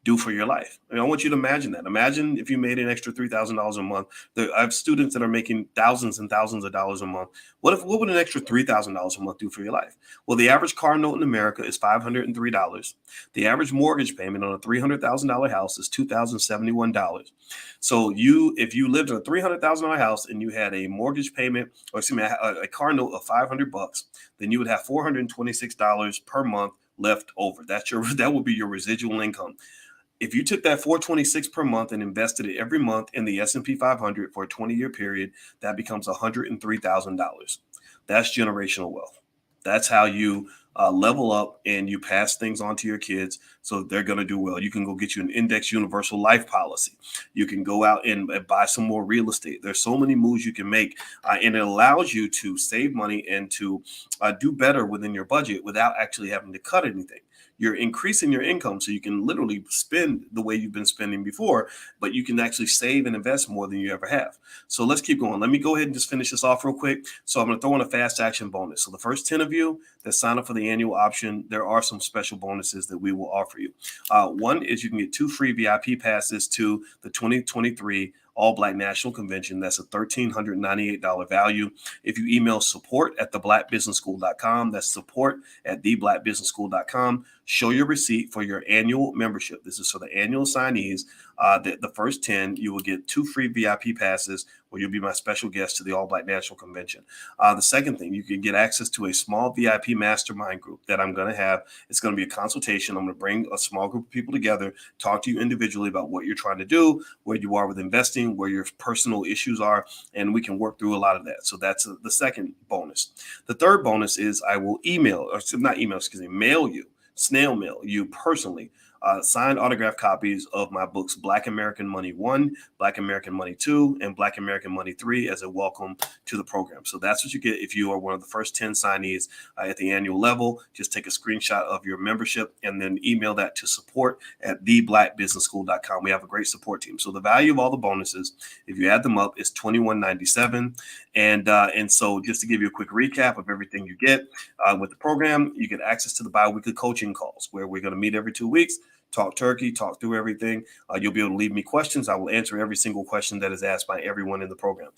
do for your life? I want you to imagine that. Imagine if you made an extra $3,000 a month. I have students that are making thousands and thousands of dollars a month. What would an extra $3,000 a month do for your life? Well, the average car note in America is $503. The average mortgage payment on a $300,000 house is $2,071. So if you lived in a $300,000 house and you had a mortgage payment, or excuse me, a car note of $500, then you would have $426 per month left over. That would be your residual income. If you took that $426 per month and invested it every month in the S&P 500 for a 20-year period, that becomes $103,000. That's generational wealth. That's how you level up and you pass things on to your kids so they're going to do well. You can go get you an index universal life policy. You can go out and buy some more real estate. There's so many moves you can make, and it allows you to save money and to do better within your budget without actually having to cut anything. You're increasing your income so you can literally spend the way you've been spending before, but you can actually save and invest more than you ever have. So let's keep going. Let me go ahead and just finish this off real quick. So I'm going to throw in a fast action bonus. So the first 10 of you that sign up for the annual option, there are some special bonuses that we will offer you. One is you can get 2 free VIP passes to the 2023 All Black National Convention. That's a $1,398 value. If you email support@theblackbusinessschool.com, that's support@theblackbusinessschool.com, show your receipt for your annual membership. This is for the annual signees. The first 10, you will get 2 free VIP passes where you'll be my special guest to the All Black National Convention. The second thing, you can get access to a small VIP mastermind group that I'm going to have. It's going to be a consultation. I'm going to bring a small group of people together, talk to you individually about what you're trying to do, where you are with investing, where your personal issues are, and we can work through a lot of that. So that's the second bonus. The third bonus is I will mail you, snail mail you personally, signed autographed copies of my books, Black American Money 1, Black American Money 2, and Black American Money 3 as a welcome to the program. So that's what you get if you are one of the first 10 signees at the annual level. Just take a screenshot of your membership and then email that to support@theblackbusinessschool.com. We have a great support team. So the value of all the bonuses, if you add them up, is $21.97. And so just to give you a quick recap of everything you get with the program, you get access to the bi-weekly coaching calls where we're going to meet every 2 weeks. Talk turkey, talk through everything. You'll be able to leave me questions. I will answer every single question that is asked by everyone in the program.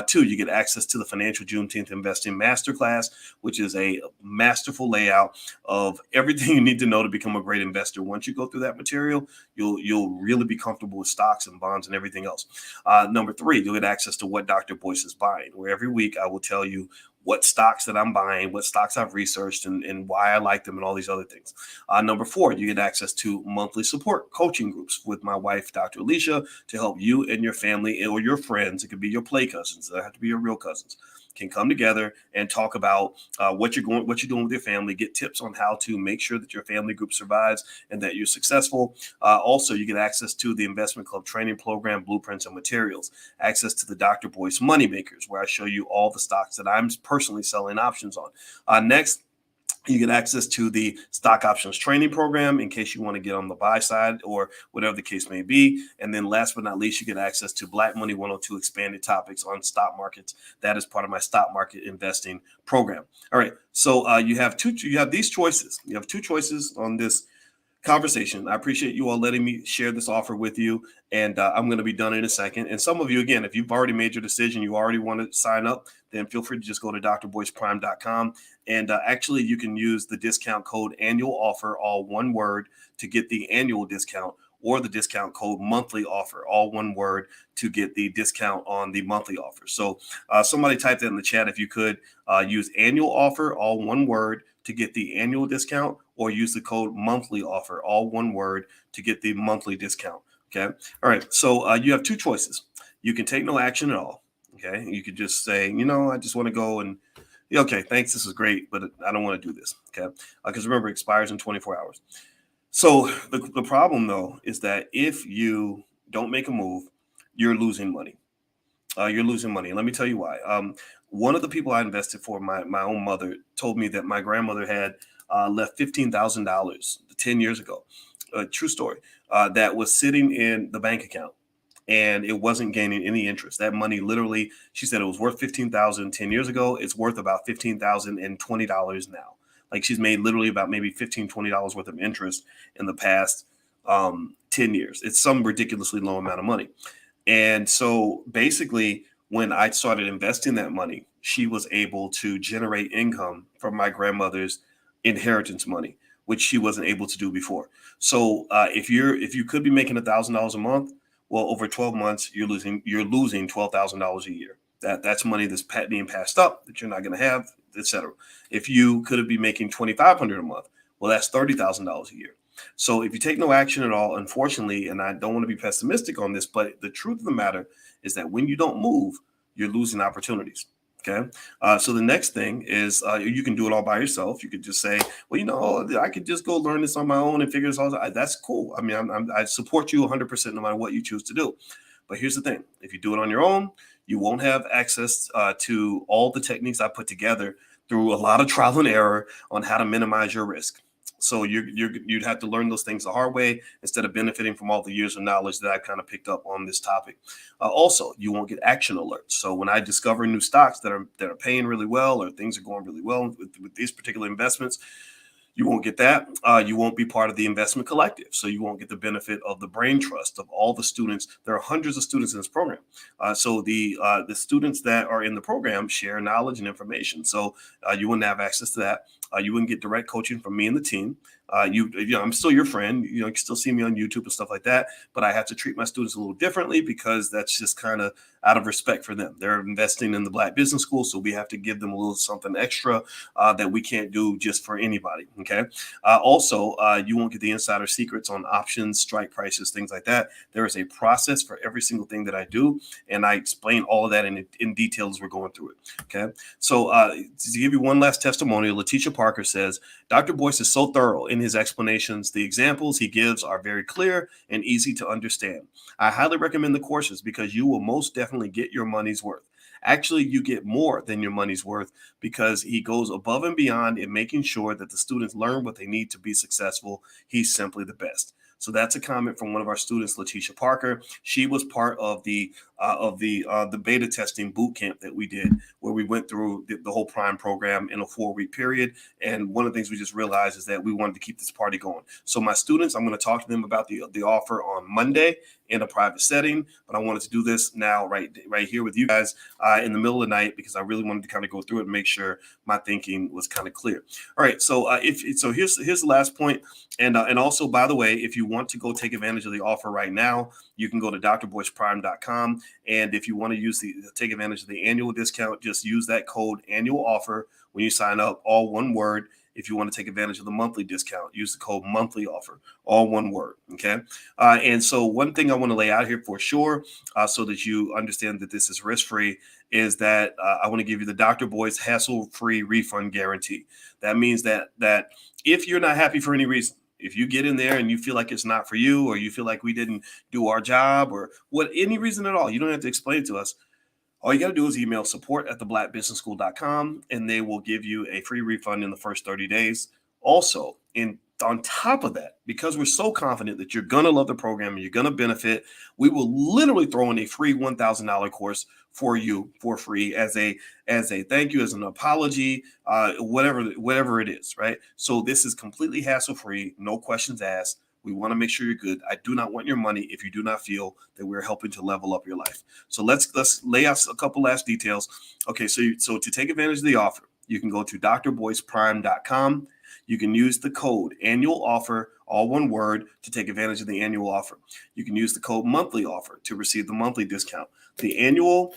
2, you get access to the Financial Juneteenth Investing Masterclass, which is a masterful layout of everything you need to know to become a great investor. Once you go through that material, you'll really be comfortable with stocks and bonds and everything else. Number 3, you'll get access to what Dr. Boyce is buying, where every week I will tell you what stocks that I'm buying, what stocks I've researched, and why I like them, and all these other things. Number 4, you get access to monthly support coaching groups with my wife, Dr. Alicia, to help you and your family or your friends. It could be your play cousins. They have to be your real cousins. Can come together and talk about what you're doing with your family, get tips on how to make sure that your family group survives and that you're successful. Also, you get access to the Investment Club training program, blueprints and materials, access to the Dr. Boyce Money Makers, where I show you all the stocks that I'm personally selling options on. Next, you get access to the stock options training program in case you want to get on the buy side or whatever the case may be. And then last but not least, you get access to Black Money 102 expanded topics on stock markets. That is part of my stock market investing program. All right. So you have these choices. You have 2 choices on this conversation. I appreciate you all letting me share this offer with you, and I'm going to be done in a second. And some of you, again, if you've already made your decision, you already want to sign up, then feel free to just go to drboyceprime.com. And actually, you can use the discount code annual offer, all one word, to get the annual discount, or the discount code monthly offer, all one word, to get the discount on the monthly offer. So somebody type that in the chat if you could. Use annual offer, all one word, to get the annual discount, or use the code monthly offer, all one word, to get the monthly discount. Okay. All right. So you have 2 choices. You can take no action at all. Okay. You could just say, I just want to go and, okay, thanks. This is great, but I don't want to do this. Okay. Because remember, it expires in 24 hours. So the problem, though, is that if you don't make a move, you're losing money. You're losing money. And let me tell you why. one of the people I invested for, my own mother, told me that my grandmother had left $15,000 10 years ago. True story. That was sitting in the bank account and it wasn't gaining any interest. That money literally, she said it was worth 15,000 10 years ago. It's worth about $15,020 now. Like she's made literally about maybe $15-20 worth of interest in the past 10 years. It's some ridiculously low amount of money. And so basically, when I started investing that money, she was able to generate income from my grandmother's inheritance money, which she wasn't able to do before. So if you could be making $1,000 a month, well, over 12 months, you're losing $12,000 a year. That's money that's being passed up that you're not going to have, etc. If you could be making $2,500 a month, well, that's $30,000 a year. So if you take no action at all, unfortunately, and I don't want to be pessimistic on this, but the truth of the matter is that when you don't move, you're losing opportunities. Okay. So the next thing is you can do it all by yourself. You could just say, well, I could just go learn this on my own and figure this out. That's cool. I mean, I support you 100% no matter what you choose to do. But here's the thing. If you do it on your own, you won't have access to all the techniques I put together through a lot of trial and error on how to minimize your risk. So you'd have to learn those things the hard way instead of benefiting from all the years of knowledge that I've kind of picked up on this topic. Also, you won't get action alerts. So when I discover new stocks that are paying really well or things are going really well with these particular investments, you won't get that. You won't be part of the investment collective. So you won't get the benefit of the brain trust of all the students. There are hundreds of students in this program. So the students that are in the program share knowledge and information. So you wouldn't have access to that. You wouldn't get direct coaching from me and the team. I'm still your friend. You can still see me on YouTube and stuff like that. But I have to treat my students a little differently because that's just kind of out of respect for them. They're investing in the Black Business School, so we have to give them a little something extra that we can't do just for anybody. Okay. Also, you won't get the insider secrets on options, strike prices, things like that. There is a process for every single thing that I do, and I explain all of that in detail as we're going through it. Okay. So to give you one last testimonial, Letitia Parker says, Dr. Boyce is so thorough in his explanations. The examples he gives are very clear and easy to understand. I highly recommend the courses because you will most definitely get your money's worth. Actually, you get more than your money's worth because he goes above and beyond in making sure that the students learn what they need to be successful. He's simply the best. So that's a comment from one of our students, Letitia Parker. She was part of the beta testing boot camp that we did, where we went through the whole Prime program in a 4-week period. And one of the things we just realized is that we wanted to keep this party going. So my students, I'm going to talk to them about the offer on Monday in a private setting, but I wanted to do this now right here with you guys in the middle of the night because I really wanted to kind of go through it and make sure my thinking was kind of clear. All right, so here's the last point, and also, by the way, if you want to go take advantage of the offer right now, you can go to drboyceprime.com, and if you want to take advantage of the annual discount, just use that code annual offer when you sign up, all one word. If you want to take advantage of the monthly discount, use the code monthly offer, all one word. Okay. And so one thing I want to lay out here for sure, so that you understand that this is risk-free, is that I want to give you the Dr. Boyce hassle-free refund guarantee. That means that if you're not happy for any reason, if you get in there and you feel like it's not for you, or you feel like we didn't do our job, or any reason at all, you don't have to explain it to us. All you got to do is email support@theblackbusinessschool.com, and they will give you a free refund in the first 30 days. Also, on top of that, because we're so confident that you're going to love the program and you're going to benefit, we will literally throw in a free $1,000 course for you for free as a thank you, as an apology, whatever it is, right? So this is completely hassle-free, no questions asked. We want to make sure you're good. I do not want your money if you do not feel that we're helping to level up your life. So let's lay out a couple last details. Okay, so to take advantage of the offer, you can go to drboyceprime.com. You can use the code annual offer, all one word, to take advantage of the annual offer. You can use the code monthly offer to receive the monthly discount. The annual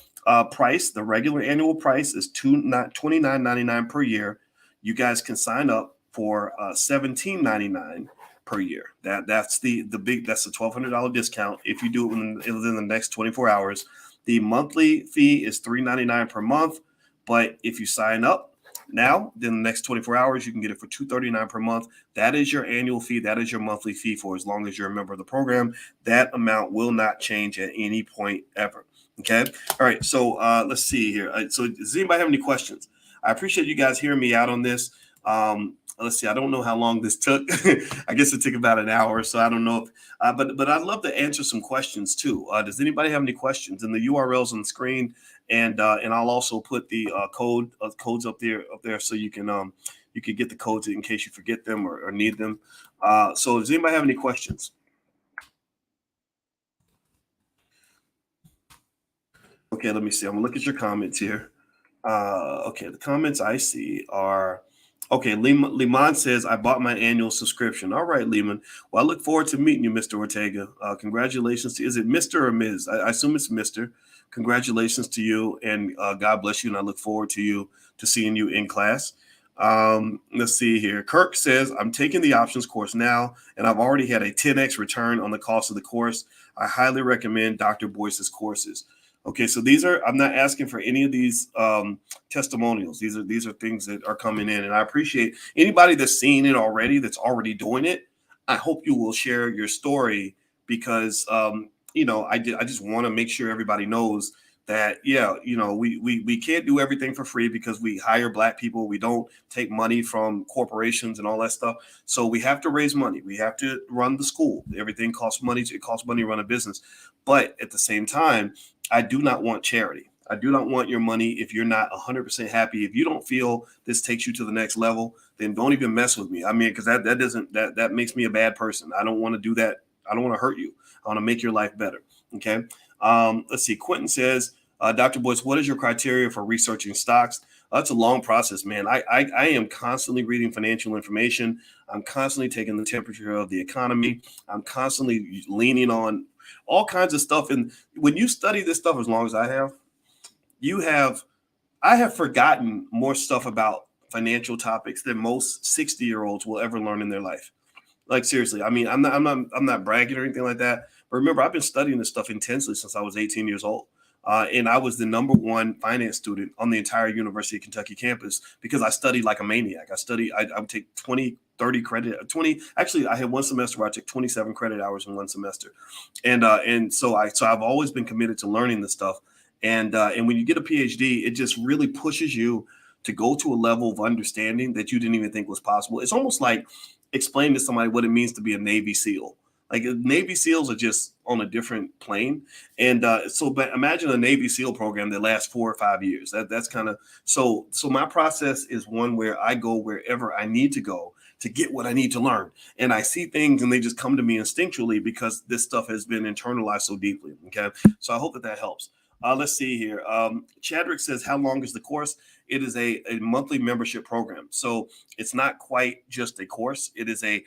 price, the regular annual price, is $29.99 per year. You guys can sign up for $17.99 per year. That's the $1,200 discount if you do it within the next 24 hours. The monthly fee is $3.99 per month, but if you sign up now, then the next 24 hours, you can get it for $239 per month. That is your annual fee. That is your monthly fee for as long as you're a member of the program. That amount will not change at any point ever. Okay. All right. So let's see here. So does anybody have any questions? I appreciate you guys hearing me out on this. Let's see. I don't know how long this took. I guess it took about an hour. So I don't know if, but I'd love to answer some questions too. Does anybody have any questions? And the URLs on the screen, and I'll also put the codes up there so you can get the codes in case you forget them or need them. So does anybody have any questions? Okay, let me see. I'm gonna look at your comments here. Okay, the comments I see are okay. Liman says, I bought my annual subscription. All right, Liman. Well, I look forward to meeting you, Mr. Ortega. Congratulations to, is it Mr. or Ms.? I assume it's Mr. Congratulations to you, and God bless you. And I look forward to seeing you in class. Let's see here. Kirk says, I'm taking the options course now, and I've already had a 10x return on the cost of the course. I highly recommend Dr. Boyce's courses. Okay, so these are, I'm not asking for any of these testimonials. These are things that are coming in, and I appreciate anybody that's seen it already, that's already doing it. I hope you will share your story because I just want to make sure everybody knows that we can't do everything for free because we hire Black people. We don't take money from corporations and all that stuff. So we have to raise money. We have to run the school. Everything costs money. It costs money to run a business. But at the same time, I do not want charity. I do not want your money if you're not 100% happy. If you don't feel this takes you to the next level, then don't even mess with me. I mean, because that makes me a bad person. I don't want to do that. I don't want to hurt you. I want to make your life better. Okay. Let's see. Quentin says, Dr. Boyce, what is your criteria for researching stocks? That's a long process, man. I am constantly reading financial information. I'm constantly taking the temperature of the economy. I'm constantly leaning on all kinds of stuff. And when you study this stuff as long as I have, I have forgotten more stuff about financial topics than most 60-year-olds will ever learn in their life. Like seriously, I mean, I'm not bragging or anything like that. But remember, I've been studying this stuff intensely since I was 18 years old. And I was the #1 finance student on the entire University of Kentucky campus because I studied like a maniac. I would take 20, 30 20. Actually, I had one semester where I took 27 credit hours in one semester. So I've always been committed to learning this stuff. And when you get a PhD, it just really pushes you to go to a level of understanding that you didn't even think was possible. It's almost like explaining to somebody what it means to be a Navy SEAL. Like Navy SEALs are just on a different plane. But imagine a Navy SEAL program that lasts 4 or 5 years. That's kind of so my process is one where I go wherever I need to go to get what I need to learn. And I see things and they just come to me instinctually because this stuff has been internalized so deeply. Okay. So I hope that helps. Let's see here. Chadrick says, how long is the course? It is a monthly membership program. So it's not quite just a course. It is a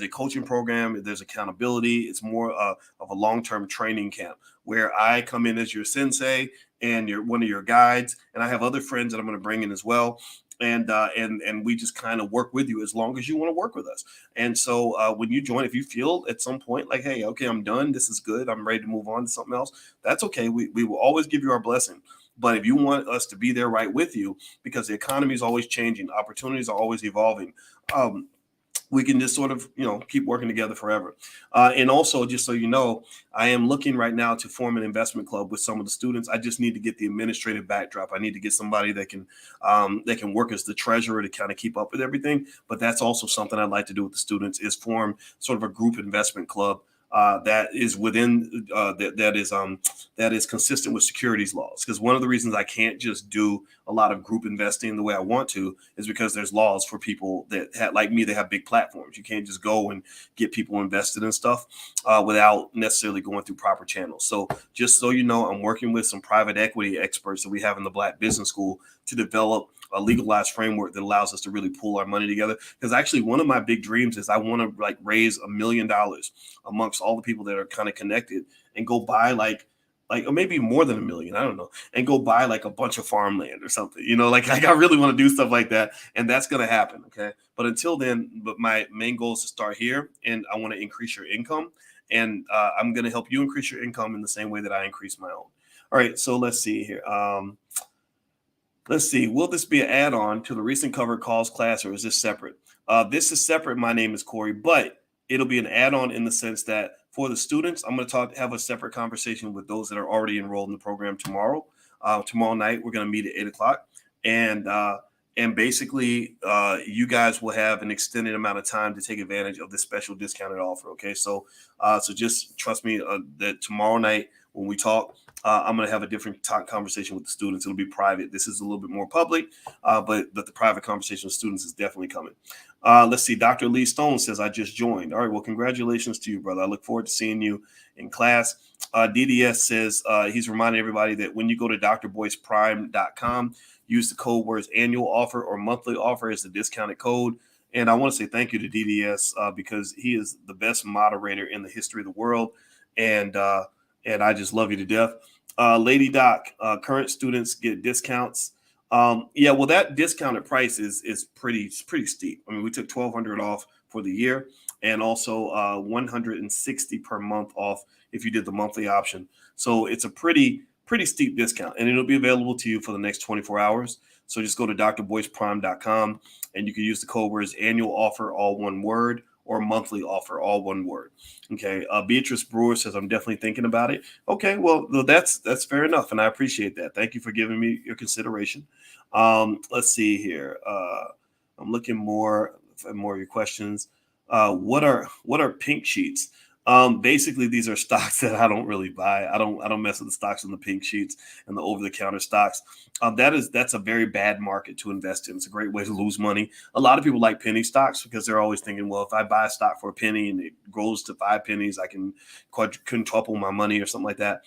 coaching program. There's accountability. It's more of a long-term training camp where I come in as your sensei and you're one of your guides. And I have other friends that I'm going to bring in as well. And we just kind of work with you as long as you want to work with us. And so when you join, if you feel at some point like, hey, okay, I'm done. This is good. I'm ready to move on to something else. That's okay. We will always give you our blessing. But if you want us to be there right with you, because the economy is always changing, opportunities are always evolving, we can just sort of, keep working together forever. And also, just so you know, I am looking right now to form an investment club with some of the students. I just need to get the administrative backdrop. I need to get somebody that can work as the treasurer to kind of keep up with everything. But that's also something I'd like to do with the students is form sort of a group investment club that is within that is consistent with securities laws. Because one of the reasons I can't just do a lot of group investing the way I want to is because there's laws for people that like me, they have big platforms. You can't just go and get people invested in stuff without necessarily going through proper channels. So just so you know, I'm working with some private equity experts that we have in the Black Business School to develop a legalized framework that allows us to really pull our money together. Because actually one of my big dreams is I want to raise $1 million amongst all the people that are kind of connected and go buy like or maybe more than $1 million, I don't know, and go buy like a bunch of farmland or something, like I really want to do stuff like that. And that's going to happen. Okay. But until then, my main goal is to start here and I want to increase your income and I'm going to help you increase your income in the same way that I increase my own. All right. So let's see here. Let's see. Will this be an add-on to the recent covered calls class or is this separate? This is separate. My name is Corey, but it'll be an add-on in the sense that for the students, I'm going to have a separate conversation with those that are already enrolled in the program tomorrow. Tomorrow night, we're going to meet at 8 o'clock. And basically, you guys will have an extended amount of time to take advantage of this special discounted offer. Okay, so just trust me that tomorrow night when we talk, I'm going to have a different conversation with the students. It'll be private. This is a little bit more public, but the private conversation with students is definitely coming. Let's see. Dr. Lee Stone says, I just joined. All right. Well, congratulations to you, brother. I look forward to seeing you in class. DDS says he's reminding everybody that when you go to drboyceprime.com, use the code words annual offer or monthly offer as the discounted code. And I want to say thank you to DDS because he is the best moderator in the history of the world. And I just love you to death. Lady Doc, current students get discounts. Yeah, well, that discounted price is pretty steep. I mean, we took $1,200 off for the year and also $160 per month off if you did the monthly option. So it's a pretty steep discount, and it'll be available to you for the next 24 hours. So just go to drboyceprime.com and you can use the code words annual offer, all one word, or monthly offer, all one word. Okay. Beatrice Brewer says, I'm definitely thinking about it. Okay. Well, that's fair enough. And I appreciate that. Thank you for giving me your consideration. Let's see here. I'm looking more of your questions. What are pink sheets? Basically, these are stocks that I don't really buy. I don't mess with the stocks on the pink sheets and the over-the-counter stocks. That's a very bad market to invest in. It's a great way to lose money. A lot of people like penny stocks because they're always thinking, well, if I buy a stock for a penny and it grows to 5 pennies, I can quintuple my money or something like that.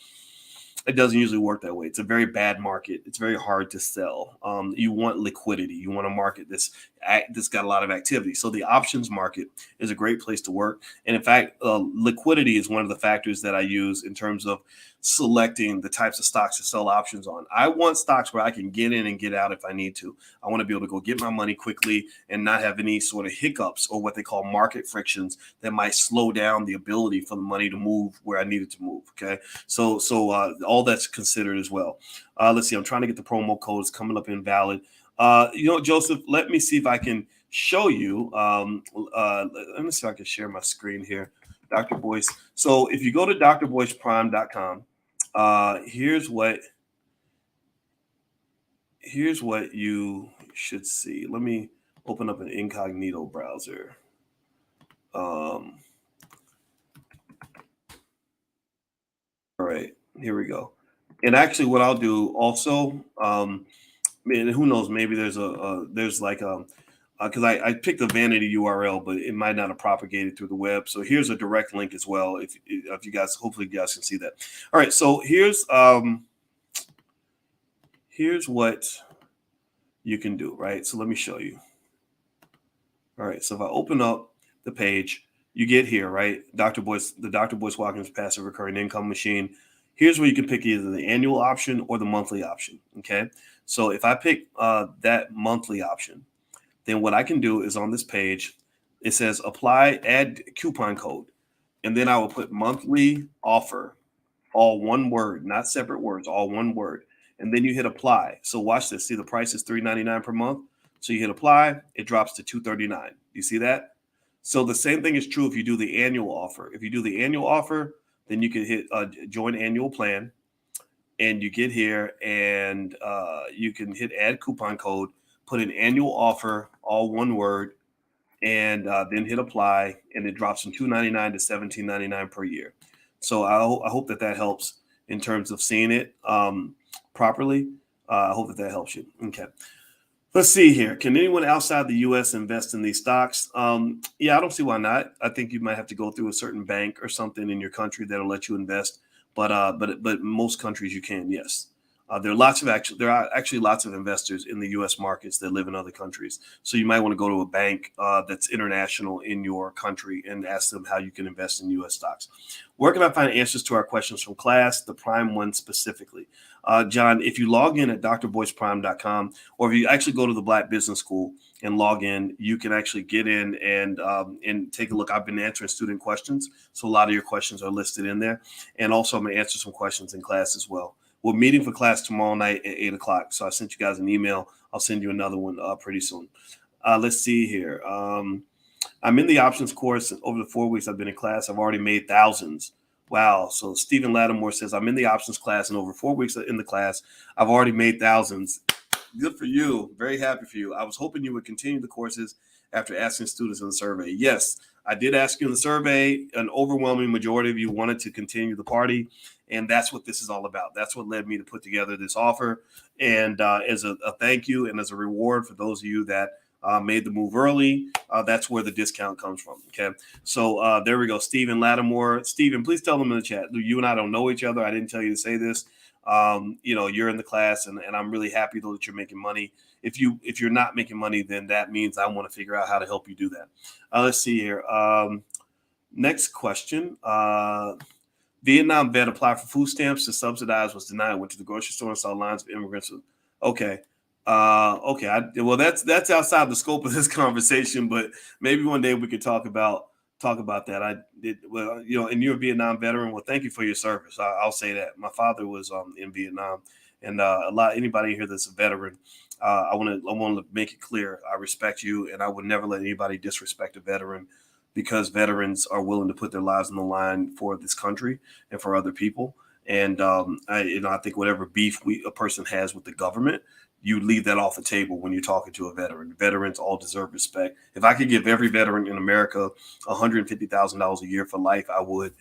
It doesn't usually work that way. It's a very bad market. It's very hard to sell. You want liquidity. You want a market that's got a lot of activity. So the options market is a great place to work. And in fact, liquidity is one of the factors that I use in terms of selecting the types of stocks to sell options on. I want stocks where I can get in and get out if I need to. I want to be able to go get my money quickly and not have any sort of hiccups or what they call market frictions that might slow down the ability for the money to move where I need it to move. Okay. So all that's considered as well. Let's see. I'm trying to get the promo code. It's coming up invalid. Joseph, let me see if I can show you. Let me see if I can share my screen here. Dr. Boyce. So if you go to drboyceprime.com, here's what you should see. Let me open up an incognito browser. All right, here we go. And actually, what I'll do also, and who knows, maybe there's because I picked a vanity URL, but it might not have propagated through the web. So here's a direct link as well. If you guys, hopefully you guys can see that. All right, so here's what you can do, right? So let me show you. All right, so if I open up the page, you get here, right? The Dr. Boyce Watkins Passive Recurring Income Machine. Here's where you can pick either the annual option or the monthly option, okay? So if I pick that monthly option, then what I can do is on this page, it says apply, add coupon code. And then I will put monthly offer, all one word, not separate words, all one word. And then you hit apply. So watch this. See, the price is $3.99 per month. So you hit apply, it drops to $2.39. You see that? So the same thing is true if you do the annual offer. If you do the annual offer, then you can hit join annual plan. And you get here and you can hit add coupon code, put an annual offer, all one word, and then hit apply, and it drops from $2.99 to $17.99 per year. So I hope that helps in terms of seeing it properly. I hope that helps you. Okay. Let's see here. Can anyone outside the U.S. invest in these stocks? Yeah, I don't see why not. I think you might have to go through a certain bank or something in your country that'll let you invest. But most countries you can, yes. There are actually lots of investors in the U.S. markets that live in other countries. So you might want to go to a bank that's international in your country and ask them how you can invest in U.S. stocks. Where can I find answers to our questions from class, the Prime one specifically? John, if you log in at drboyceprime.com, or if you actually go to the Black Business School and log in, you can actually get in and take a look. I've been answering student questions, so a lot of your questions are listed in there. And also I'm going to answer some questions in class as well. We're meeting for class tomorrow night at 8 o'clock. So I sent you guys an email. I'll send you another one pretty soon. Let's see here. I'm in the options course. Over the 4 weeks I've been in class, I've already made thousands. Wow. So Stephen Lattimore says, I'm in the options class, and over 4 weeks in the class, I've already made thousands. Good for you. Very happy for you. I was hoping you would continue the courses after asking students in the survey. Yes, I did ask you in the survey. An overwhelming majority of you wanted to continue the party, and that's what this is all about. That's what led me to put together this offer. And as a thank you and as a reward for those of you that made the move early, that's where the discount comes from. Okay, so there we go. Stephen Lattimore. Stephen, please tell them in the chat. You and I don't know each other. I didn't tell you to say this. You're in the class, and I'm really happy though that you're making money. If you're not making money, then that means I want to figure out how to help you do that. Let's see here. Next question. Vietnam vet applied for food stamps to subsidize, was denied. Went to the grocery store and saw lines of immigrants. Okay. Okay. Well, that's outside the scope of this conversation, but maybe one day we could talk about that. I did well, and you're a Vietnam veteran. Well, thank you for your service. I'll say that. My father was in Vietnam, and anybody here that's a veteran, I want to make it clear. I respect you, and I would never let anybody disrespect a veteran, because veterans are willing to put their lives on the line for this country and for other people. And I think whatever beef a person has with the government, you leave that off the table when you're talking to a veteran. Veterans all deserve respect. If I could give every veteran in America $150,000 a year for life, I would,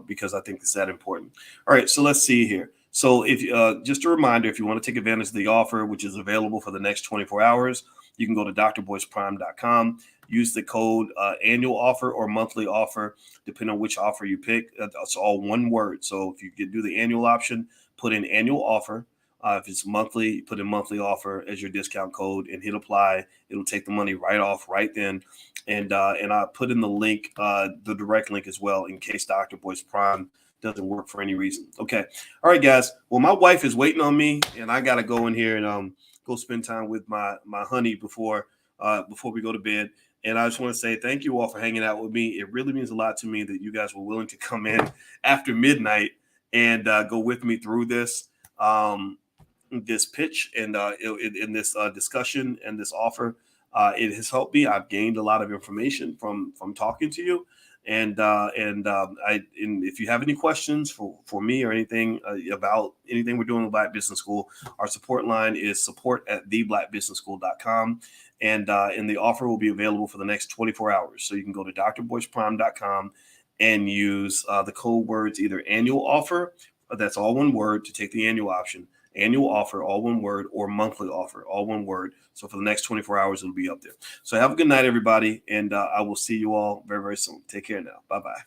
because I think it's that important. All right, so let's see here. So if just a reminder, if you want to take advantage of the offer, which is available for the next 24 hours, you can go to drboyceprime.com. Use the code annual offer or monthly offer, depending on which offer you pick. That's all one word. So if you do the annual option, put in annual offer. If it's monthly, put in monthly offer as your discount code and hit apply. It'll take the money right off right then. And I put in the link, the direct link as well, in case Dr. Boyce Prime doesn't work for any reason. Okay. All right, guys. Well, my wife is waiting on me, and I got to go in here and go spend time with my honey before we go to bed. And I just want to say thank you all for hanging out with me. It really means a lot to me that you guys were willing to come in after midnight and go with me through this pitch and in this discussion and this offer. It has helped me. I've gained a lot of information from talking to you. And if you have any questions for me or anything about anything we're doing in Black Business School, our support line is support@theblackbusinessschool.com. And the offer will be available for the next 24 hours. So you can go to drboyceprime.com and use the code words, either annual offer, that's all one word, to take the annual option, annual offer, all one word, or monthly offer, all one word. So for the next 24 hours, it'll be up there. So have a good night, everybody. And I will see you all very, very soon. Take care now. Bye-bye.